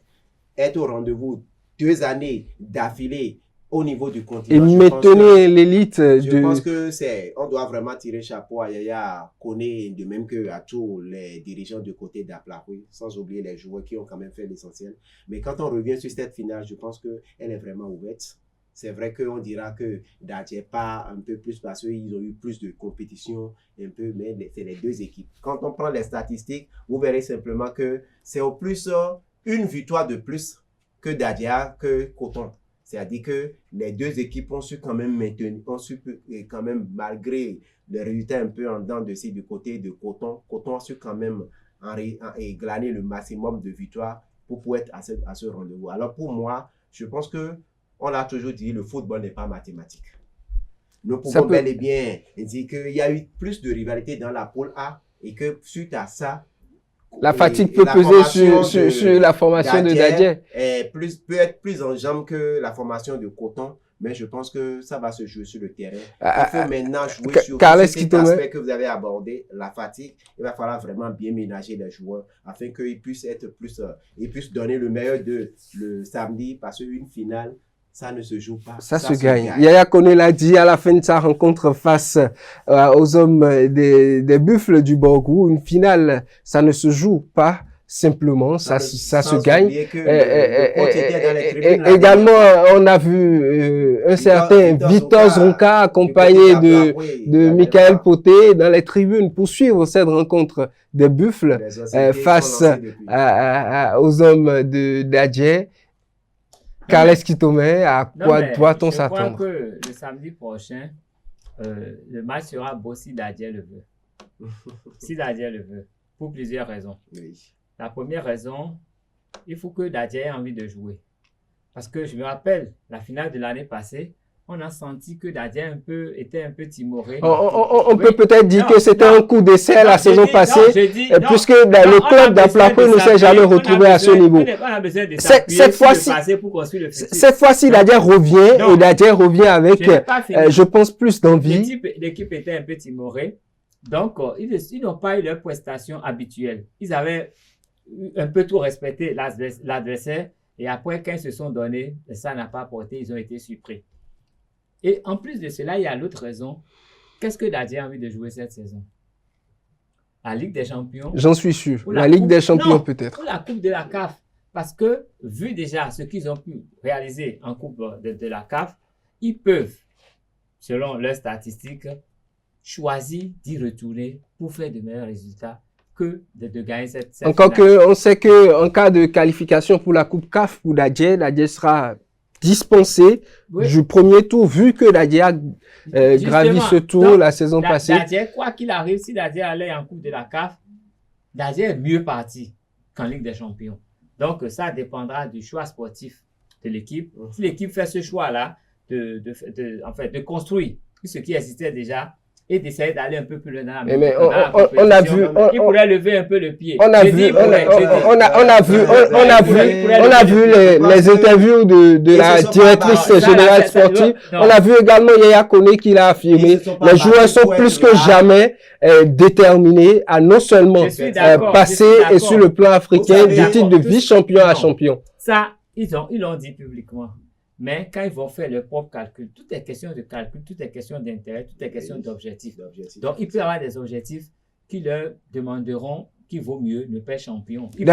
Speaker 9: Être au rendez-vous 2 années d'affilée au niveau du continent.
Speaker 1: Et maintenir l'élite.
Speaker 9: Je pense que on doit vraiment tirer chapeau à Yaya Koné, de même qu'à tous les dirigeants du côté d'Aplafoué, sans oublier les joueurs qui ont quand même fait l'essentiel. Mais quand on revient sur cette finale, je pense qu'elle est vraiment ouverte. C'est vrai qu'on dira que Dadje pas un peu plus parce qu'ils ont eu plus de compétition, un peu, mais c'est les deux équipes. Quand on prend les statistiques, vous verrez simplement que c'est au plus une victoire de plus que Dadje a que Coton. C'est-à-dire que les deux équipes ont su quand même maintenir, ont su quand même, malgré les résultats un peu en dents de scie du côté de Coton, Coton a su quand même glaner le maximum de victoires pour être à ce rendez-vous. Alors pour moi, je pense que on l'a toujours dit, le football n'est pas mathématique. Nous pouvons bel et bien dire qu'il y a eu plus de rivalité dans la poule A et que suite à ça,
Speaker 1: la fatigue peut peser sur la formation de Dadje.
Speaker 9: Peut être plus en jambes que la formation de Coton, mais je pense que ça va se jouer sur le terrain. Il faut maintenant jouer sur cet aspect que vous avez abordé, la fatigue. Il va falloir vraiment bien ménager les joueurs afin qu'ils puissent être plus, ils puissent donner le meilleur le samedi parce qu'une finale, ça ne se joue pas.
Speaker 1: Ça se gagne. Yaya Koné l'a dit à la fin de sa rencontre face aux hommes des Buffles du Borgou. Une finale, ça ne se joue pas simplement, ça se gagne. Également, on a vu un certain Victor Zonka accompagné de Michael Poté dans les tribunes pour suivre cette rencontre des Buffles face aux hommes de Dadje. Carles Kitomé, à quoi doit-on s'attendre?
Speaker 10: Je crois que le samedi prochain, le match sera beau si Dadje le veut. Si Dadje le veut, pour plusieurs raisons.
Speaker 9: Oui.
Speaker 10: La première raison, il faut que Dadje ait envie de jouer. Parce que je me rappelle, la finale de l'année passée, on a senti que Dadje était un peu timoré.
Speaker 1: On peut peut-être dire que c'était un coup d'essai la saison passée, puisque le club d'Aplafoué ne s'est jamais retrouvé à ce niveau. Cette fois-ci, Dadje revient, et Dadje revient avec, je pense, plus d'envie.
Speaker 10: L'équipe était un peu timorée, donc ils n'ont pas eu leur prestation habituelle. Ils avaient un peu tout respecté l'adversaire, et après, quand ils se sont donnés, ça n'a pas porté, ils ont été surpris. Et en plus de cela, il y a l'autre raison. Qu'est-ce que Dadje a envie de jouer cette saison? La Ligue des Champions.
Speaker 1: J'en suis sûr. La Ligue des Champions peut-être.
Speaker 10: Ou la Coupe de la CAF. Parce que, vu déjà ce qu'ils ont pu réaliser en Coupe de la CAF, ils peuvent, selon leurs statistiques, choisir d'y retourner pour faire de meilleurs résultats que de gagner cette
Speaker 1: Encore qu'on sait qu'en cas de qualification pour la Coupe CAF pour Dadje sera dispensé du premier tour, vu que Dadje a gravi ce tour la saison passée.
Speaker 10: Dadje, quoi qu'il arrive, si Dadje allait en Coupe de la CAF, Dadje est mieux parti qu'en Ligue des Champions. Donc, ça dépendra du choix sportif de l'équipe. Si l'équipe fait ce choix-là, de construire ce qui existait déjà, et d'essayer d'aller un peu plus loin dans la
Speaker 1: on a vu,
Speaker 10: il pourrait lever un peu le pied.
Speaker 1: On a vu les interviews de la directrice générale sportive. On a vu également Yaya Koné qui l'a affirmé. Les joueurs sont plus que jamais déterminés à non seulement passer et sur le plan africain du titre de vice-champion à champion.
Speaker 10: Ça, ils l'ont dit publiquement. Mais quand ils vont faire leur propre calcul, tout est question de calcul, tout est question d'intérêt, tout est question d'objectif. Donc, il peut y avoir des objectifs qui leur demanderont qu'il vaut mieux ne pas être champion.
Speaker 1: Je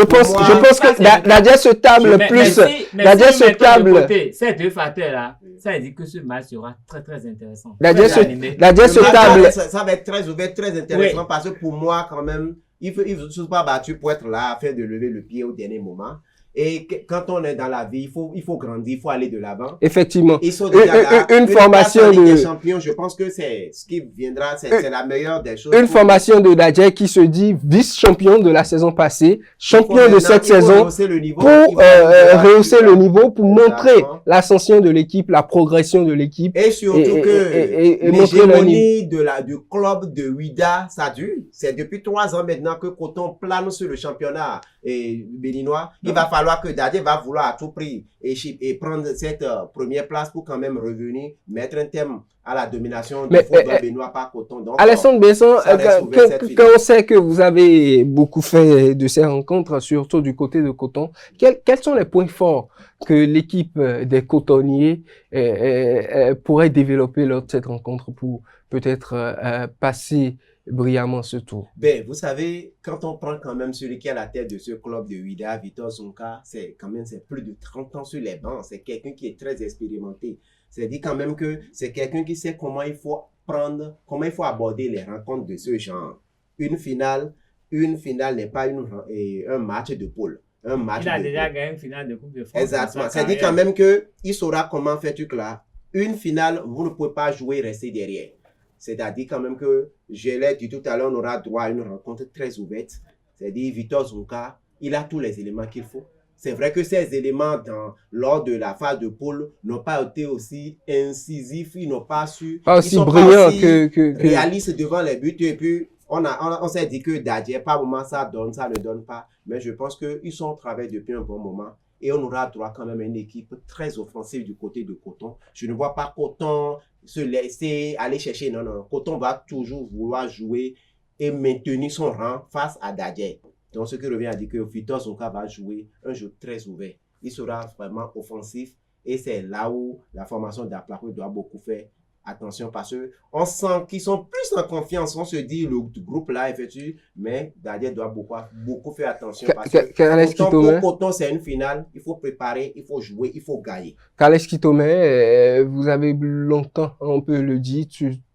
Speaker 1: pense que Nadia se table plus. Nadia se table.
Speaker 10: Ces deux facteurs-là, ça veut dire que ce match sera très très intéressant.
Speaker 1: Nadia se table.
Speaker 9: Ça va être très ouvert, très intéressant parce que pour moi, quand même, il ne faut pas battu pour être là afin de lever le pied au dernier moment. Et quand on est dans la vie, il faut grandir, il faut aller de l'avant.
Speaker 1: Effectivement.
Speaker 9: Ils sont déjà là.
Speaker 1: Une formation de
Speaker 9: champions, je pense que c'est ce qui viendra, c'est la meilleure des choses.
Speaker 1: Une formation de Dadje qui se dit vice-champion de la saison passée, champion de cette saison, pour rehausser le niveau, pour montrer l'ascension de l'équipe, la progression de l'équipe.
Speaker 9: Et surtout que l'hégémonie du club de Ouida, ça dure. C'est depuis 3 ans maintenant que Coton plane sur le championnat béninois. Il va falloir que Dadje va vouloir à tout prix et prendre cette première place pour quand même revenir, mettre un terme à la domination du football béninois par Coton. Donc,
Speaker 1: Alessandre Besson, quand on sait que vous avez beaucoup fait de ces rencontres, surtout du côté de Coton, quels sont les points forts que l'équipe des cotonniers pourrait développer lors de cette rencontre pour peut-être passer brillamment ce tour?
Speaker 9: Ben, vous savez, quand on prend quand même celui qui est à la tête de ce club de Ouida, Victor Zonka, c'est plus de 30 ans sur les bancs. C'est quelqu'un qui est très expérimenté. C'est dit quand même que c'est quelqu'un qui sait comment il faut aborder les rencontres de ce genre. Une finale n'est pas un match de poule. Il
Speaker 10: a déjà gagné une finale de Coupe de France.
Speaker 9: Exactement. C'est dit quand même qu'il saura comment faire ce truc-là. Une finale, vous ne pouvez pas jouer et rester derrière. C'est-à-dire quand même que, je l'ai dit tout à l'heure, on aura droit à une rencontre très ouverte. C'est-à-dire Victor Zonka, il a tous les éléments qu'il faut. C'est vrai que ces éléments, lors de la phase de poule, n'ont pas été aussi incisifs, ils n'ont pas su...
Speaker 1: Pas aussi brillants que...
Speaker 9: réalistes devant les buts. Et puis, on s'est dit que Dadje, par moment, ça ne donne pas. Mais je pense qu'ils sont au travail depuis un bon moment. Et on aura droit quand même à une équipe très offensive du côté de Coton. Je ne vois pas Coton se laisser aller chercher. Non. Coton va toujours vouloir jouer et maintenir son rang face à Dadje. Donc, ce qui revient à dire que Victor Zonka va jouer un jeu très ouvert. Il sera vraiment offensif. Et c'est là où la formation d'Aplakou doit beaucoup faire attention parce qu'on sent qu'ils sont plus en confiance. On se dit, le groupe là, effectivement, mais Dadje doit beaucoup faire attention parce que pour Coton, c'est une finale. Il faut préparer, il faut jouer, il faut gagner.
Speaker 1: Kalesh Kitome, vous avez longtemps, on peut le dire,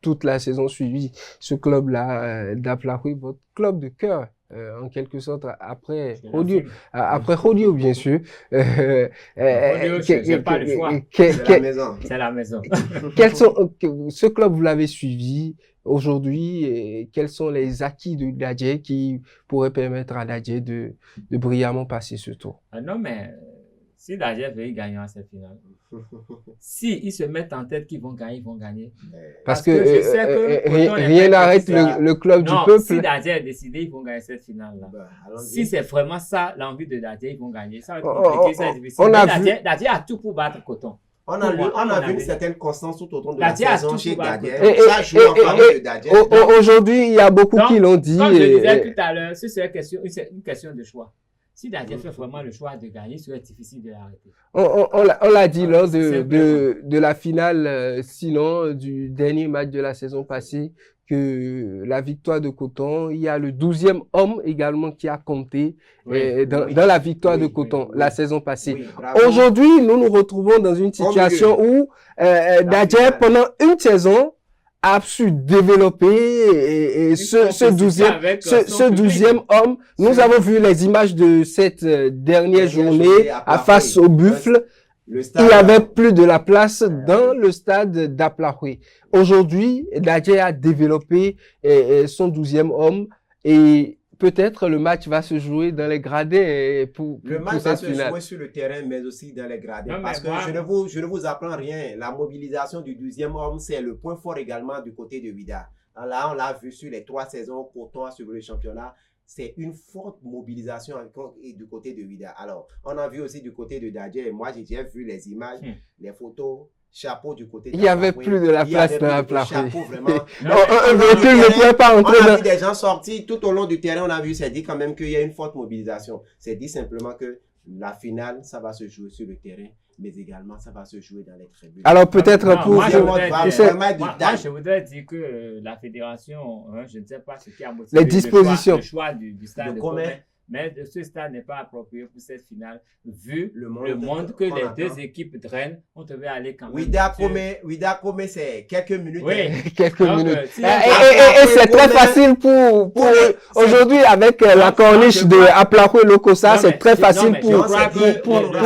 Speaker 1: toute la saison suivie, ce club-là d'Aplakou, votre club de cœur. En quelque sorte, après Rodio, bien sûr.
Speaker 10: C'est pas le choix. C'est la maison.
Speaker 1: Ce club, vous l'avez suivi aujourd'hui, et quels sont les acquis de Dadje qui pourraient permettre à Dadje de brillamment passer ce tour?
Speaker 10: Non, mais si Dadje veut gagner à cette finale, si ils se mettent en tête qu'ils vont gagner, ils vont gagner.
Speaker 1: Parce que rien n'arrête le club du peuple.
Speaker 10: Si Dadje a décidé, ils vont gagner cette finale-là. Si c'est vraiment ça, l'envie de Dadje, ils vont gagner. Ça va être compliqué, ça va être difficile. Dadje a tout pour battre Coton.
Speaker 9: On a vu une certaine constance tout autour de la saison chez Dadje. Ça joue en faveur de Dadje.
Speaker 1: Aujourd'hui, il y a beaucoup qui l'ont dit.
Speaker 10: Comme je disais tout à l'heure, c'est une question de choix. Si Dadje fait vraiment le choix de gagner, ce serait difficile de l'arrêter.
Speaker 1: On l'a dit lors de la finale, sinon, du dernier match de la saison passée, que la victoire de Coton, il y a le 12e homme également qui a compté dans la victoire de Coton la saison passée. Aujourd'hui, nous nous retrouvons dans une situation où Dadje, pendant une saison, a su développer ce 12e homme. Nous avons vu les images de cette dernière journée face au buffle. Il y avait plus de la place dans le stade d'Aplakou. Aujourd'hui, Dadje a développé son 12e homme et peut-être le match va se jouer dans les gradins pour
Speaker 9: le match va se jouer sur le terrain, mais aussi dans les gradins. Parce que je ne vous apprends rien. La mobilisation du 12e homme, c'est le point fort également du côté de Ouida. Là, on l'a vu sur les 3 saisons, Coton a suivi le championnat. C'est une forte mobilisation du côté de Ouida. Alors, on a vu aussi du côté de Dadje. Moi, j'ai vu les images, les photos. Chapeau du côté de
Speaker 1: il y avait plus de la place dans Aplakou.
Speaker 9: Chapeau, vraiment.
Speaker 1: Un véhicule ne pouvait pas entrer.
Speaker 9: On a vu des gens sortis tout au long du terrain. On a vu, c'est dit quand même qu'il y a une forte mobilisation. C'est dit simplement que la finale, ça va se jouer sur le terrain. mais également ça va se jouer dans les tribunes.
Speaker 1: Alors peut-être pour...
Speaker 10: Moi, je voudrais dire que la fédération, je ne sais pas ce qui a motivé
Speaker 1: les dispositions.
Speaker 10: le choix du stade de Commet. Mais ce stade n'est pas approprié pour cette finale, vu le monde que les deux équipes drainent. On devait aller quand même.
Speaker 9: Ouida Commet, c'est quelques minutes.
Speaker 10: Oui,
Speaker 1: quelques minutes. Et c'est très facile pour aujourd'hui avec la corniche de Aplahou et Lokossa, c'est très facile pour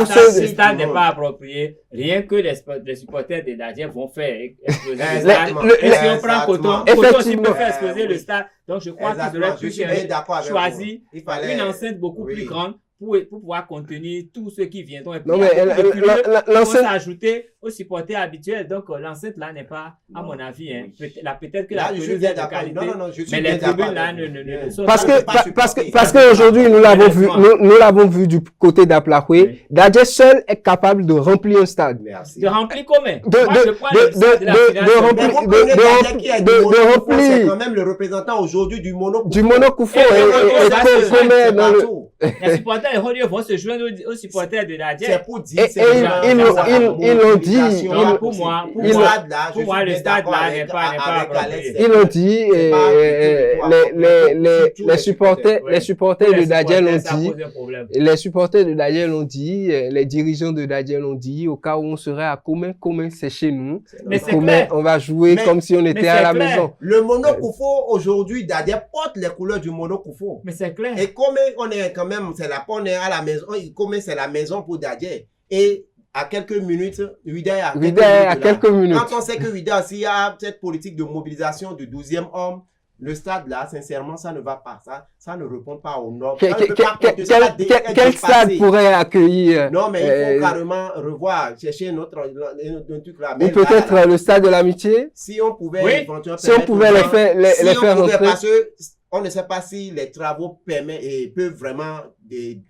Speaker 10: ce stade n'est pas approprié. Rien que les supporters des Dadiens vont faire exploser le stade. Et si on prend Coton aussi peut faire exploser le stade. Donc je crois qu'ils auraient pu choisir une enceinte beaucoup plus grande pour pouvoir contenir tous ceux qui viendront. Et puis pour s'ajouter aux supporters habituels. Donc l'enceinte là n'est pas, à mon avis, peut-être que la pelouse est de qualité, mais les tribunes là ne sont
Speaker 1: parce qu'aujourd'hui nous l'avons vu du côté d'Aplahoué. Dadje seul est capable de remplir un stade.
Speaker 10: De remplir comment?
Speaker 9: De remplir. C'est quand même le représentant aujourd'hui du Mono
Speaker 1: Koufou.
Speaker 10: Les supporters vont se joindre aux supporters de Dadje.
Speaker 9: C'est pour dire.
Speaker 1: Ils l'ont dit.
Speaker 10: Pour moi, le stade là n'est pas approprié.
Speaker 1: Ils l'ont dit, les supporters de Dadje l'ont dit, les supporters de Dadje l'ont dit, les dirigeants de Dadje l'ont dit, au cas où on serait à Commet, c'est chez nous. Commet, on va jouer comme si on était à la maison.
Speaker 9: Le Mono Koufou, aujourd'hui, Dadje porte les couleurs du Mono Koufou.
Speaker 10: Mais c'est clair.
Speaker 9: Et Commet, on est quand même, on est à la maison, Commet, c'est la maison pour Dadje. Et à quelques minutes, Ouida est à quelques minutes. Quand on sait que Ouida, s'il y a cette politique de mobilisation du 12e homme, le stade là, sincèrement, ça ne va pas. Ça ne répond pas aux normes.
Speaker 1: Quel stade pourrait accueillir?
Speaker 9: Non, mais il faut carrément revoir, chercher notre truc là.
Speaker 1: Ou peut-être le stade de l'amitié?
Speaker 9: Si on pouvait éventuellement
Speaker 1: si on pouvait les faire rentrer.
Speaker 9: Parce que on ne sait pas si les travaux permettent et peuvent vraiment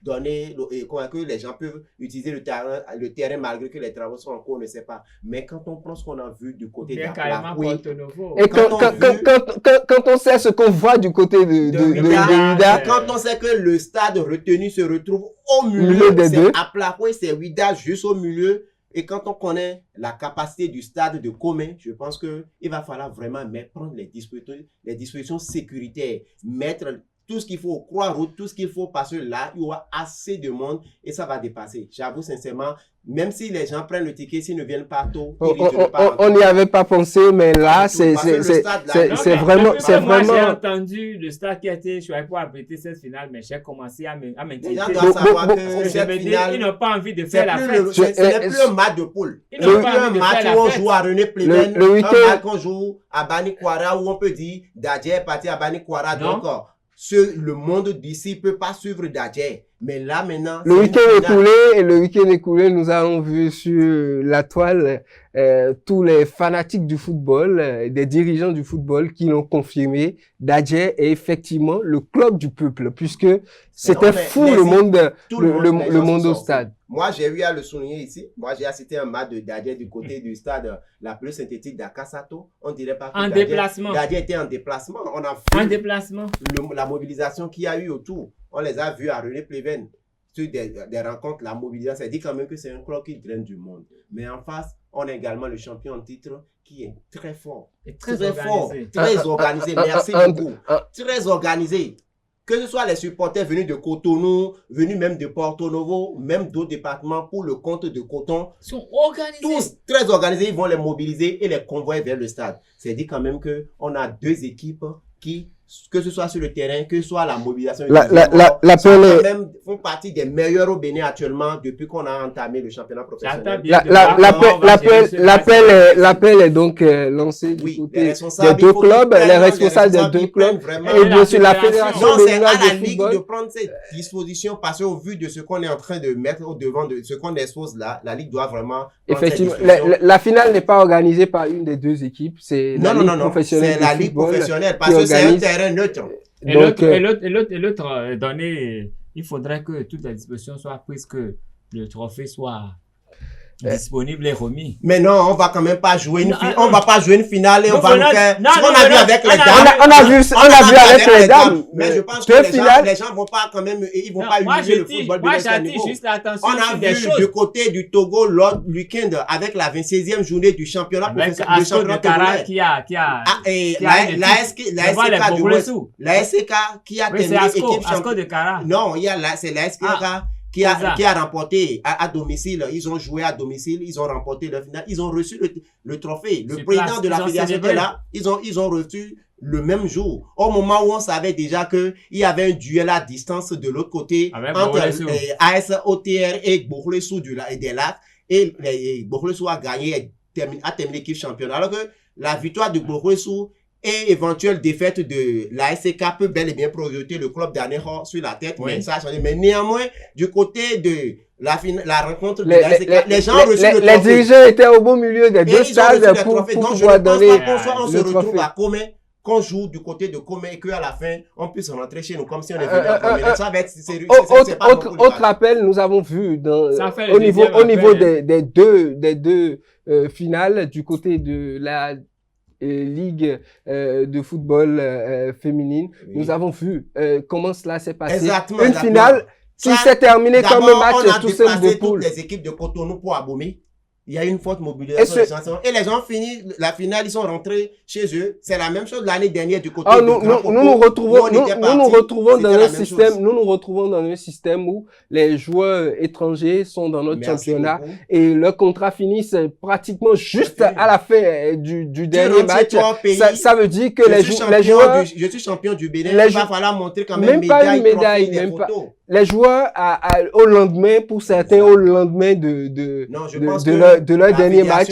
Speaker 9: donner, que les gens peuvent utiliser le terrain malgré que les travaux sont en cours, on ne sait pas. Mais quand on prend ce qu'on a vu du côté
Speaker 10: d'Aplahoué,
Speaker 1: et quand on sait ce qu'on voit du côté de Ouida,
Speaker 9: quand on sait que le stade retenu se retrouve au milieu des deux, Aplahoué, c'est Ouida juste au milieu. Et quand on connaît la capacité du stade de Commet, je pense qu'il va falloir vraiment prendre les dispositions sécuritaires, mettre tout ce qu'il faut, croix-route, tout ce qu'il faut, parce que là, il y aura assez de monde et ça va dépasser. J'avoue sincèrement, même si les gens prennent le ticket, s'ils ne viennent pas tôt,
Speaker 1: on n'y avait pas pensé, mais là, c'est vraiment...
Speaker 10: Moi, j'ai entendu le stade qui a été choisi pour abriter cette finale, mais j'ai commencé à m'inquiéter.
Speaker 9: Les gens doivent savoir que cette finale,
Speaker 10: ils n'ont pas envie de faire la fête.
Speaker 9: Ce n'est plus un match de poule. Ce n'est plus un match où on joue à René Pleven, un match qu'on joue à Bani Kwara, où on peut dire Dadje est parti à Bani Kwara. Donc, le monde d'ici ne peut pas suivre Dadje. Mais là, maintenant...
Speaker 1: Le week-end écoulé, nous avons vu sur la toile tous les fanatiques du football, des dirigeants du football qui l'ont confirmé. Dadje est effectivement le club du peuple, puisque c'était fou le monde au stade.
Speaker 9: Moi, j'ai eu à le souligner ici. Moi, j'ai assisté un match de Dadje du côté du stade la plus synthétique d'Akasato. On dirait pas que Dadje était en déplacement. On a vu la mobilisation qu'il y a eu autour. On les a vus à René Pleven. Sur des rencontres, la mobilisation, ça dit quand même que c'est un club qui draine du monde. Mais en face, on a également le champion en titre qui est très fort. Très organisé. Merci beaucoup. Très organisé. Que ce soit les supporters venus de Cotonou, venus même de Porto Novo, même d'autres départements pour le compte de Coton.
Speaker 10: Ils sont organisés.
Speaker 9: Tous très organisés, ils vont les mobiliser et les convoyer vers le stade. C'est dit quand même qu'on a deux équipes qui, que ce soit sur le terrain, que ce soit la mobilisation, font partie des meilleurs au Bénin actuellement depuis qu'on a entamé le championnat professionnel.
Speaker 1: L'appel est donc lancé du côté des deux clubs, les responsables des deux clubs et bien sûr la fédération.
Speaker 9: Non, c'est à la Ligue de prendre cette disposition parce qu'au vu de ce qu'on est en train de mettre au devant de ce qu'on expose là, la Ligue doit vraiment
Speaker 1: effectivement, la finale n'est pas organisée par une des deux équipes, c'est la Ligue professionnelle.
Speaker 9: C'est la Ligue professionnelle parce que c'est un terrain neutre.
Speaker 10: Et l'autre donnée, il faudrait que toutes les dispositions soient prises, que le trophée soit disponible et remis.
Speaker 9: Mais non, on va quand même pas jouer on va pas jouer une finale et on
Speaker 10: Non,
Speaker 9: va
Speaker 10: non,
Speaker 9: nous faire
Speaker 10: non,
Speaker 9: ce qu'on
Speaker 10: non,
Speaker 9: a vu
Speaker 10: non,
Speaker 9: avec
Speaker 10: on
Speaker 9: les
Speaker 10: a-
Speaker 9: dames.
Speaker 1: On a vu avec les dames.
Speaker 9: Mais je pense
Speaker 1: deux
Speaker 9: que
Speaker 1: finales.
Speaker 9: les gens vont pas quand même, ils vont
Speaker 10: Non,
Speaker 9: pas
Speaker 10: moi,
Speaker 9: humilier
Speaker 10: je
Speaker 9: le
Speaker 10: dis,
Speaker 9: football
Speaker 10: moi,
Speaker 9: béninois à ce
Speaker 10: j'attire
Speaker 9: niveau.
Speaker 10: juste l'attention
Speaker 9: On a
Speaker 10: sur des
Speaker 9: vu
Speaker 10: choses.
Speaker 9: du côté du Togo l'autre week-end avec la 26e journée du championnat
Speaker 10: Avec
Speaker 9: professionnel du
Speaker 10: Asco de
Speaker 9: championnat
Speaker 10: Cara
Speaker 9: togolais.
Speaker 10: qui a
Speaker 9: Et
Speaker 10: qui a une équipe devant les
Speaker 9: SK de l'Ouest,
Speaker 10: Bogoulessou.
Speaker 9: la SK qui a
Speaker 10: Oui, c'est
Speaker 9: terminé
Speaker 10: Asco
Speaker 9: équipe
Speaker 10: Asco de Cara.
Speaker 9: Non, c'est la SK qui a remporté à domicile. Ils ont joué à domicile, ils ont remporté la finale, ils ont reçu le trophée. Le
Speaker 10: Sur
Speaker 9: président
Speaker 10: place,
Speaker 9: de la
Speaker 10: ils ont
Speaker 9: fédération était
Speaker 10: célébré.
Speaker 9: là, ils ont reçu le même jour. Au moment où on savait déjà qu'il y avait un duel à distance de l'autre côté
Speaker 10: Avec
Speaker 9: entre
Speaker 10: Bogoulessou.
Speaker 9: AS OTR et Bogoulessou des Lacs. Et Bogoulessou a gagné, a terminé l'équipe championnat. Alors que la victoire de Bogoulessou et éventuelle défaite de la SK peut bel et bien projeter le club d'Anéro sur la tête.
Speaker 10: Oui.
Speaker 9: Mais néanmoins, du côté de la rencontre de la SK, les gens ont reçu le
Speaker 1: Les
Speaker 9: trophée.
Speaker 1: dirigeants étaient au beau milieu des
Speaker 9: Et
Speaker 1: deux
Speaker 9: ils ont reçu
Speaker 1: stades
Speaker 9: le
Speaker 1: pour
Speaker 9: trophée. Donc, je
Speaker 1: pouvoir
Speaker 9: ne pense
Speaker 1: donner
Speaker 9: pas qu'on se
Speaker 1: le
Speaker 9: retrouve
Speaker 1: trophée.
Speaker 9: à Comé, qu'on joue du côté de Comé et qu'à la fin, on puisse rentrer chez nous comme si on est venu en premier. Ça va être sérieux.
Speaker 1: Autre appel, nous avons vu
Speaker 10: Ça fait le
Speaker 1: au niveau
Speaker 10: deuxième appel,
Speaker 1: des deux finales du côté de la Ligue de football féminine.
Speaker 9: Oui.
Speaker 1: Nous avons vu comment cela s'est passé.
Speaker 9: Exactement.
Speaker 1: Une finale qui
Speaker 9: Ça,
Speaker 1: s'est terminée comme un
Speaker 9: D'abord,
Speaker 1: match
Speaker 9: on a
Speaker 1: tout simple de
Speaker 9: déplacé
Speaker 1: poule.
Speaker 9: toutes les équipes de Cotonou pour Abomey. Il y a eu une forte mobilisation des gens. Et les gens ont fini la finale, ils sont rentrés chez eux. C'est la même chose l'année dernière du côté
Speaker 1: Ah,
Speaker 9: de
Speaker 1: nous nous retrouvons dans un système où les joueurs étrangers sont dans notre championnat et leurs contrats finissent pratiquement juste à la fin du dernier match. Ça veut dire que les joueurs,
Speaker 9: je suis champion du Bénin,
Speaker 1: les
Speaker 9: il va falloir montrer quand
Speaker 1: même
Speaker 9: même
Speaker 1: pas une médaille, même pas. Les joueurs au lendemain, pour certains, au lendemain de leur dernier match,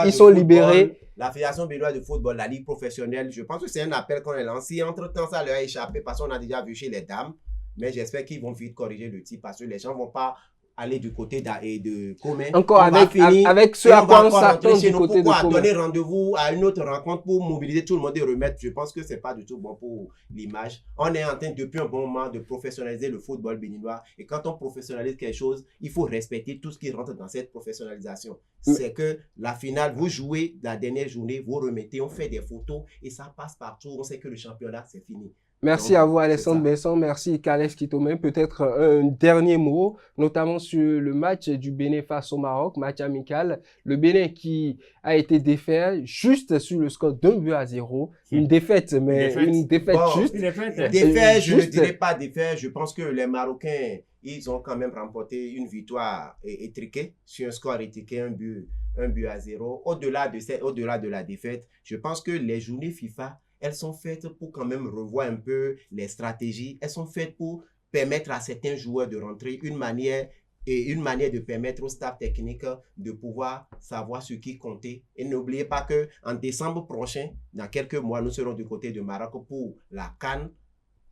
Speaker 1: ils sont libérés.
Speaker 9: La Fédération béninoise de football, la Ligue professionnelle, je pense que c'est un appel qu'on a lancé. Entre-temps, ça leur a échappé parce qu'on a déjà vu chez les dames. Mais j'espère qu'ils vont vite corriger le tir parce que les gens ne vont pas aller du côté de Comé.
Speaker 1: Encore avec ce à quoi on s'attend du côté de Comé.
Speaker 9: Donner rendez-vous à une autre rencontre pour mobiliser tout le monde et remettre. Je pense que c'est pas du tout bon pour l'image. On est en train depuis un bon moment de professionnaliser le football béninois. Et quand on professionnalise quelque chose, il faut respecter tout ce qui rentre dans cette professionnalisation. C'est que la finale, vous jouez la dernière journée, vous remettez, on fait des photos et ça passe partout. On sait que le championnat, c'est fini.
Speaker 1: Merci à vous, Alessandre Besson. Merci, Kales Kitome. Peut-être un dernier mot, notamment sur le match du Bénin face au Maroc, match amical. Le Bénin qui a été défait juste sur le score d'1-0. Une défaite, mais une défaite juste.
Speaker 9: Défait, je ne dirais pas défait. Je pense que les Marocains, ils ont quand même remporté une victoire étriquée sur un score étriqué, un but à 0. Au-delà de la défaite, je pense que les journées FIFA, elles sont faites pour quand même revoir un peu les stratégies. Elles sont faites pour permettre à certains joueurs de rentrer une manière de permettre au staff technique de pouvoir savoir ce qui comptait. Et n'oubliez pas qu'en décembre prochain, dans quelques mois, nous serons du côté de Maroc pour la CAN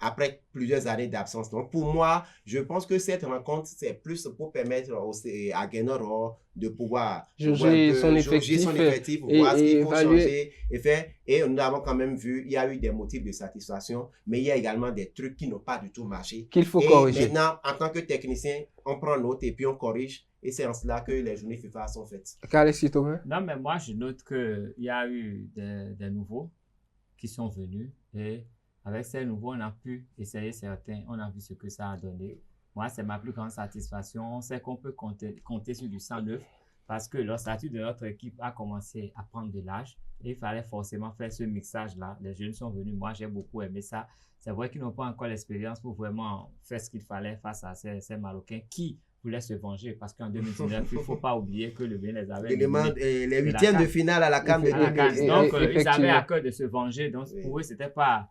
Speaker 9: après plusieurs années d'absence. Donc pour moi, je pense que cette rencontre, c'est plus pour permettre à Guénor de pouvoir
Speaker 1: juger son effectif,
Speaker 9: voir ce qu'il faut changer et faire. Et nous avons quand même vu, il y a eu des motifs de satisfaction, mais il y a également des trucs qui n'ont pas du tout marché.
Speaker 1: Qu'il faut corriger.
Speaker 9: Maintenant, en tant que technicien, on prend note et puis on corrige. Et c'est en cela que les journées FIFA sont faites.
Speaker 10: Non, mais moi, je note qu'il y a eu des nouveaux qui sont venus et avec ces nouveaux, on a pu essayer certains. On a vu ce que ça a donné. Moi, c'est ma plus grande satisfaction. On sait qu'on peut compter sur du 109 parce que le statut de notre équipe a commencé à prendre de l'âge et il fallait forcément faire ce mixage-là. Les jeunes sont venus. Moi, j'ai beaucoup aimé ça. C'est vrai qu'ils n'ont pas encore l'expérience pour vraiment faire ce qu'il fallait face à ces Marocains qui voulaient se venger parce qu'en 2019, il ne faut pas oublier que le Bénin les avait
Speaker 9: les huitièmes de finale à la CAN.
Speaker 10: Donc, ils avaient à cœur de se venger. Donc, pour eux, c'était pas...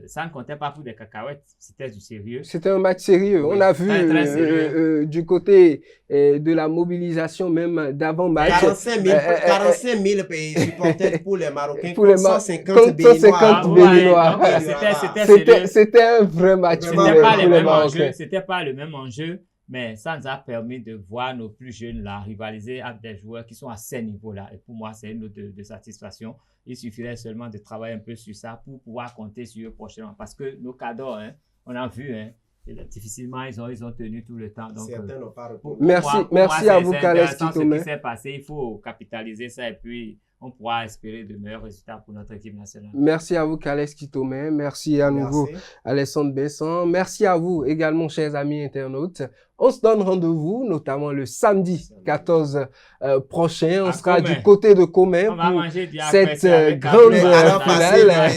Speaker 10: ça ne comptait pas pour des cacahuètes, c'était du sérieux.
Speaker 1: C'était un match sérieux. Oui, on a vu du côté de la mobilisation même d'avant-match.
Speaker 9: 45 000 supporters pour les Marocains, pour 150
Speaker 1: Béninois. C'était un vrai match.
Speaker 10: C'était pas le même enjeu, mais ça nous a permis de voir nos plus jeunes là rivaliser avec des joueurs qui sont à ces niveaux-là. Et pour moi, c'est une note de satisfaction. Il suffirait seulement de travailler un peu sur ça pour pouvoir compter sur eux prochainement. Parce que nos cadors, on a vu, difficilement ils ont tenu tout le temps. Donc,
Speaker 9: certains n'ont pas répondu.
Speaker 1: Merci à vous, Kales Kitome.
Speaker 10: Ce qui s'est passé, il faut capitaliser ça et puis on pourra espérer de meilleurs résultats pour notre équipe nationale.
Speaker 1: Merci à vous, Kales Kitome. Merci à nouveau, Alessandre Besson. Merci à vous également, chers amis internautes. On se donne rendez-vous, notamment le samedi 14 prochain. On sera du côté de Commet pour cette grande finale.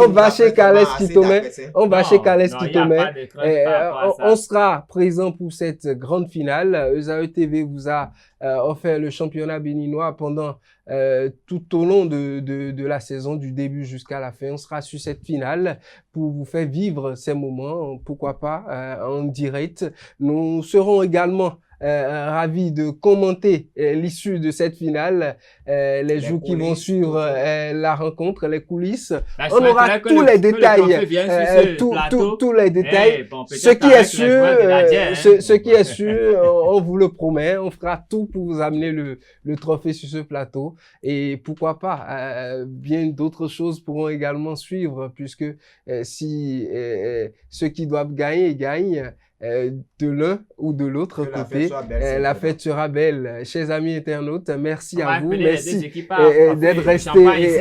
Speaker 1: On va chez Kales Kitome. On va chez Kales Kitome. On sera présent pour cette grande finale. ESAE TV vous a offert le championnat béninois pendant tout au long de la saison, du début jusqu'à la fin. On sera sur cette finale pour vous faire vivre ces moments, pourquoi pas, en direct. Nous serons également ravis de commenter l'issue de cette finale, les jours qui vont suivre la rencontre, les coulisses. On aura tous les détails, tous les détails. Ce qui est sûr, on vous le promet, on fera tout pour vous amener le trophée sur ce plateau. Et pourquoi pas, bien d'autres choses pourront également suivre, puisque si ceux qui doivent gagner, gagnent. De l'un ou de l'autre côté, la fête sera belle. Chers amis internautes, merci à vous. Merci d'être restés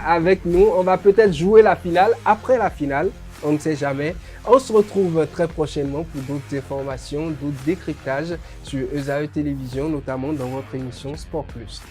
Speaker 1: avec nous. On va peut-être jouer la finale après la finale. On ne sait jamais. On se retrouve très prochainement pour d'autres informations, d'autres décryptages sur ESAE Télévision, notamment dans votre émission Sport Plus.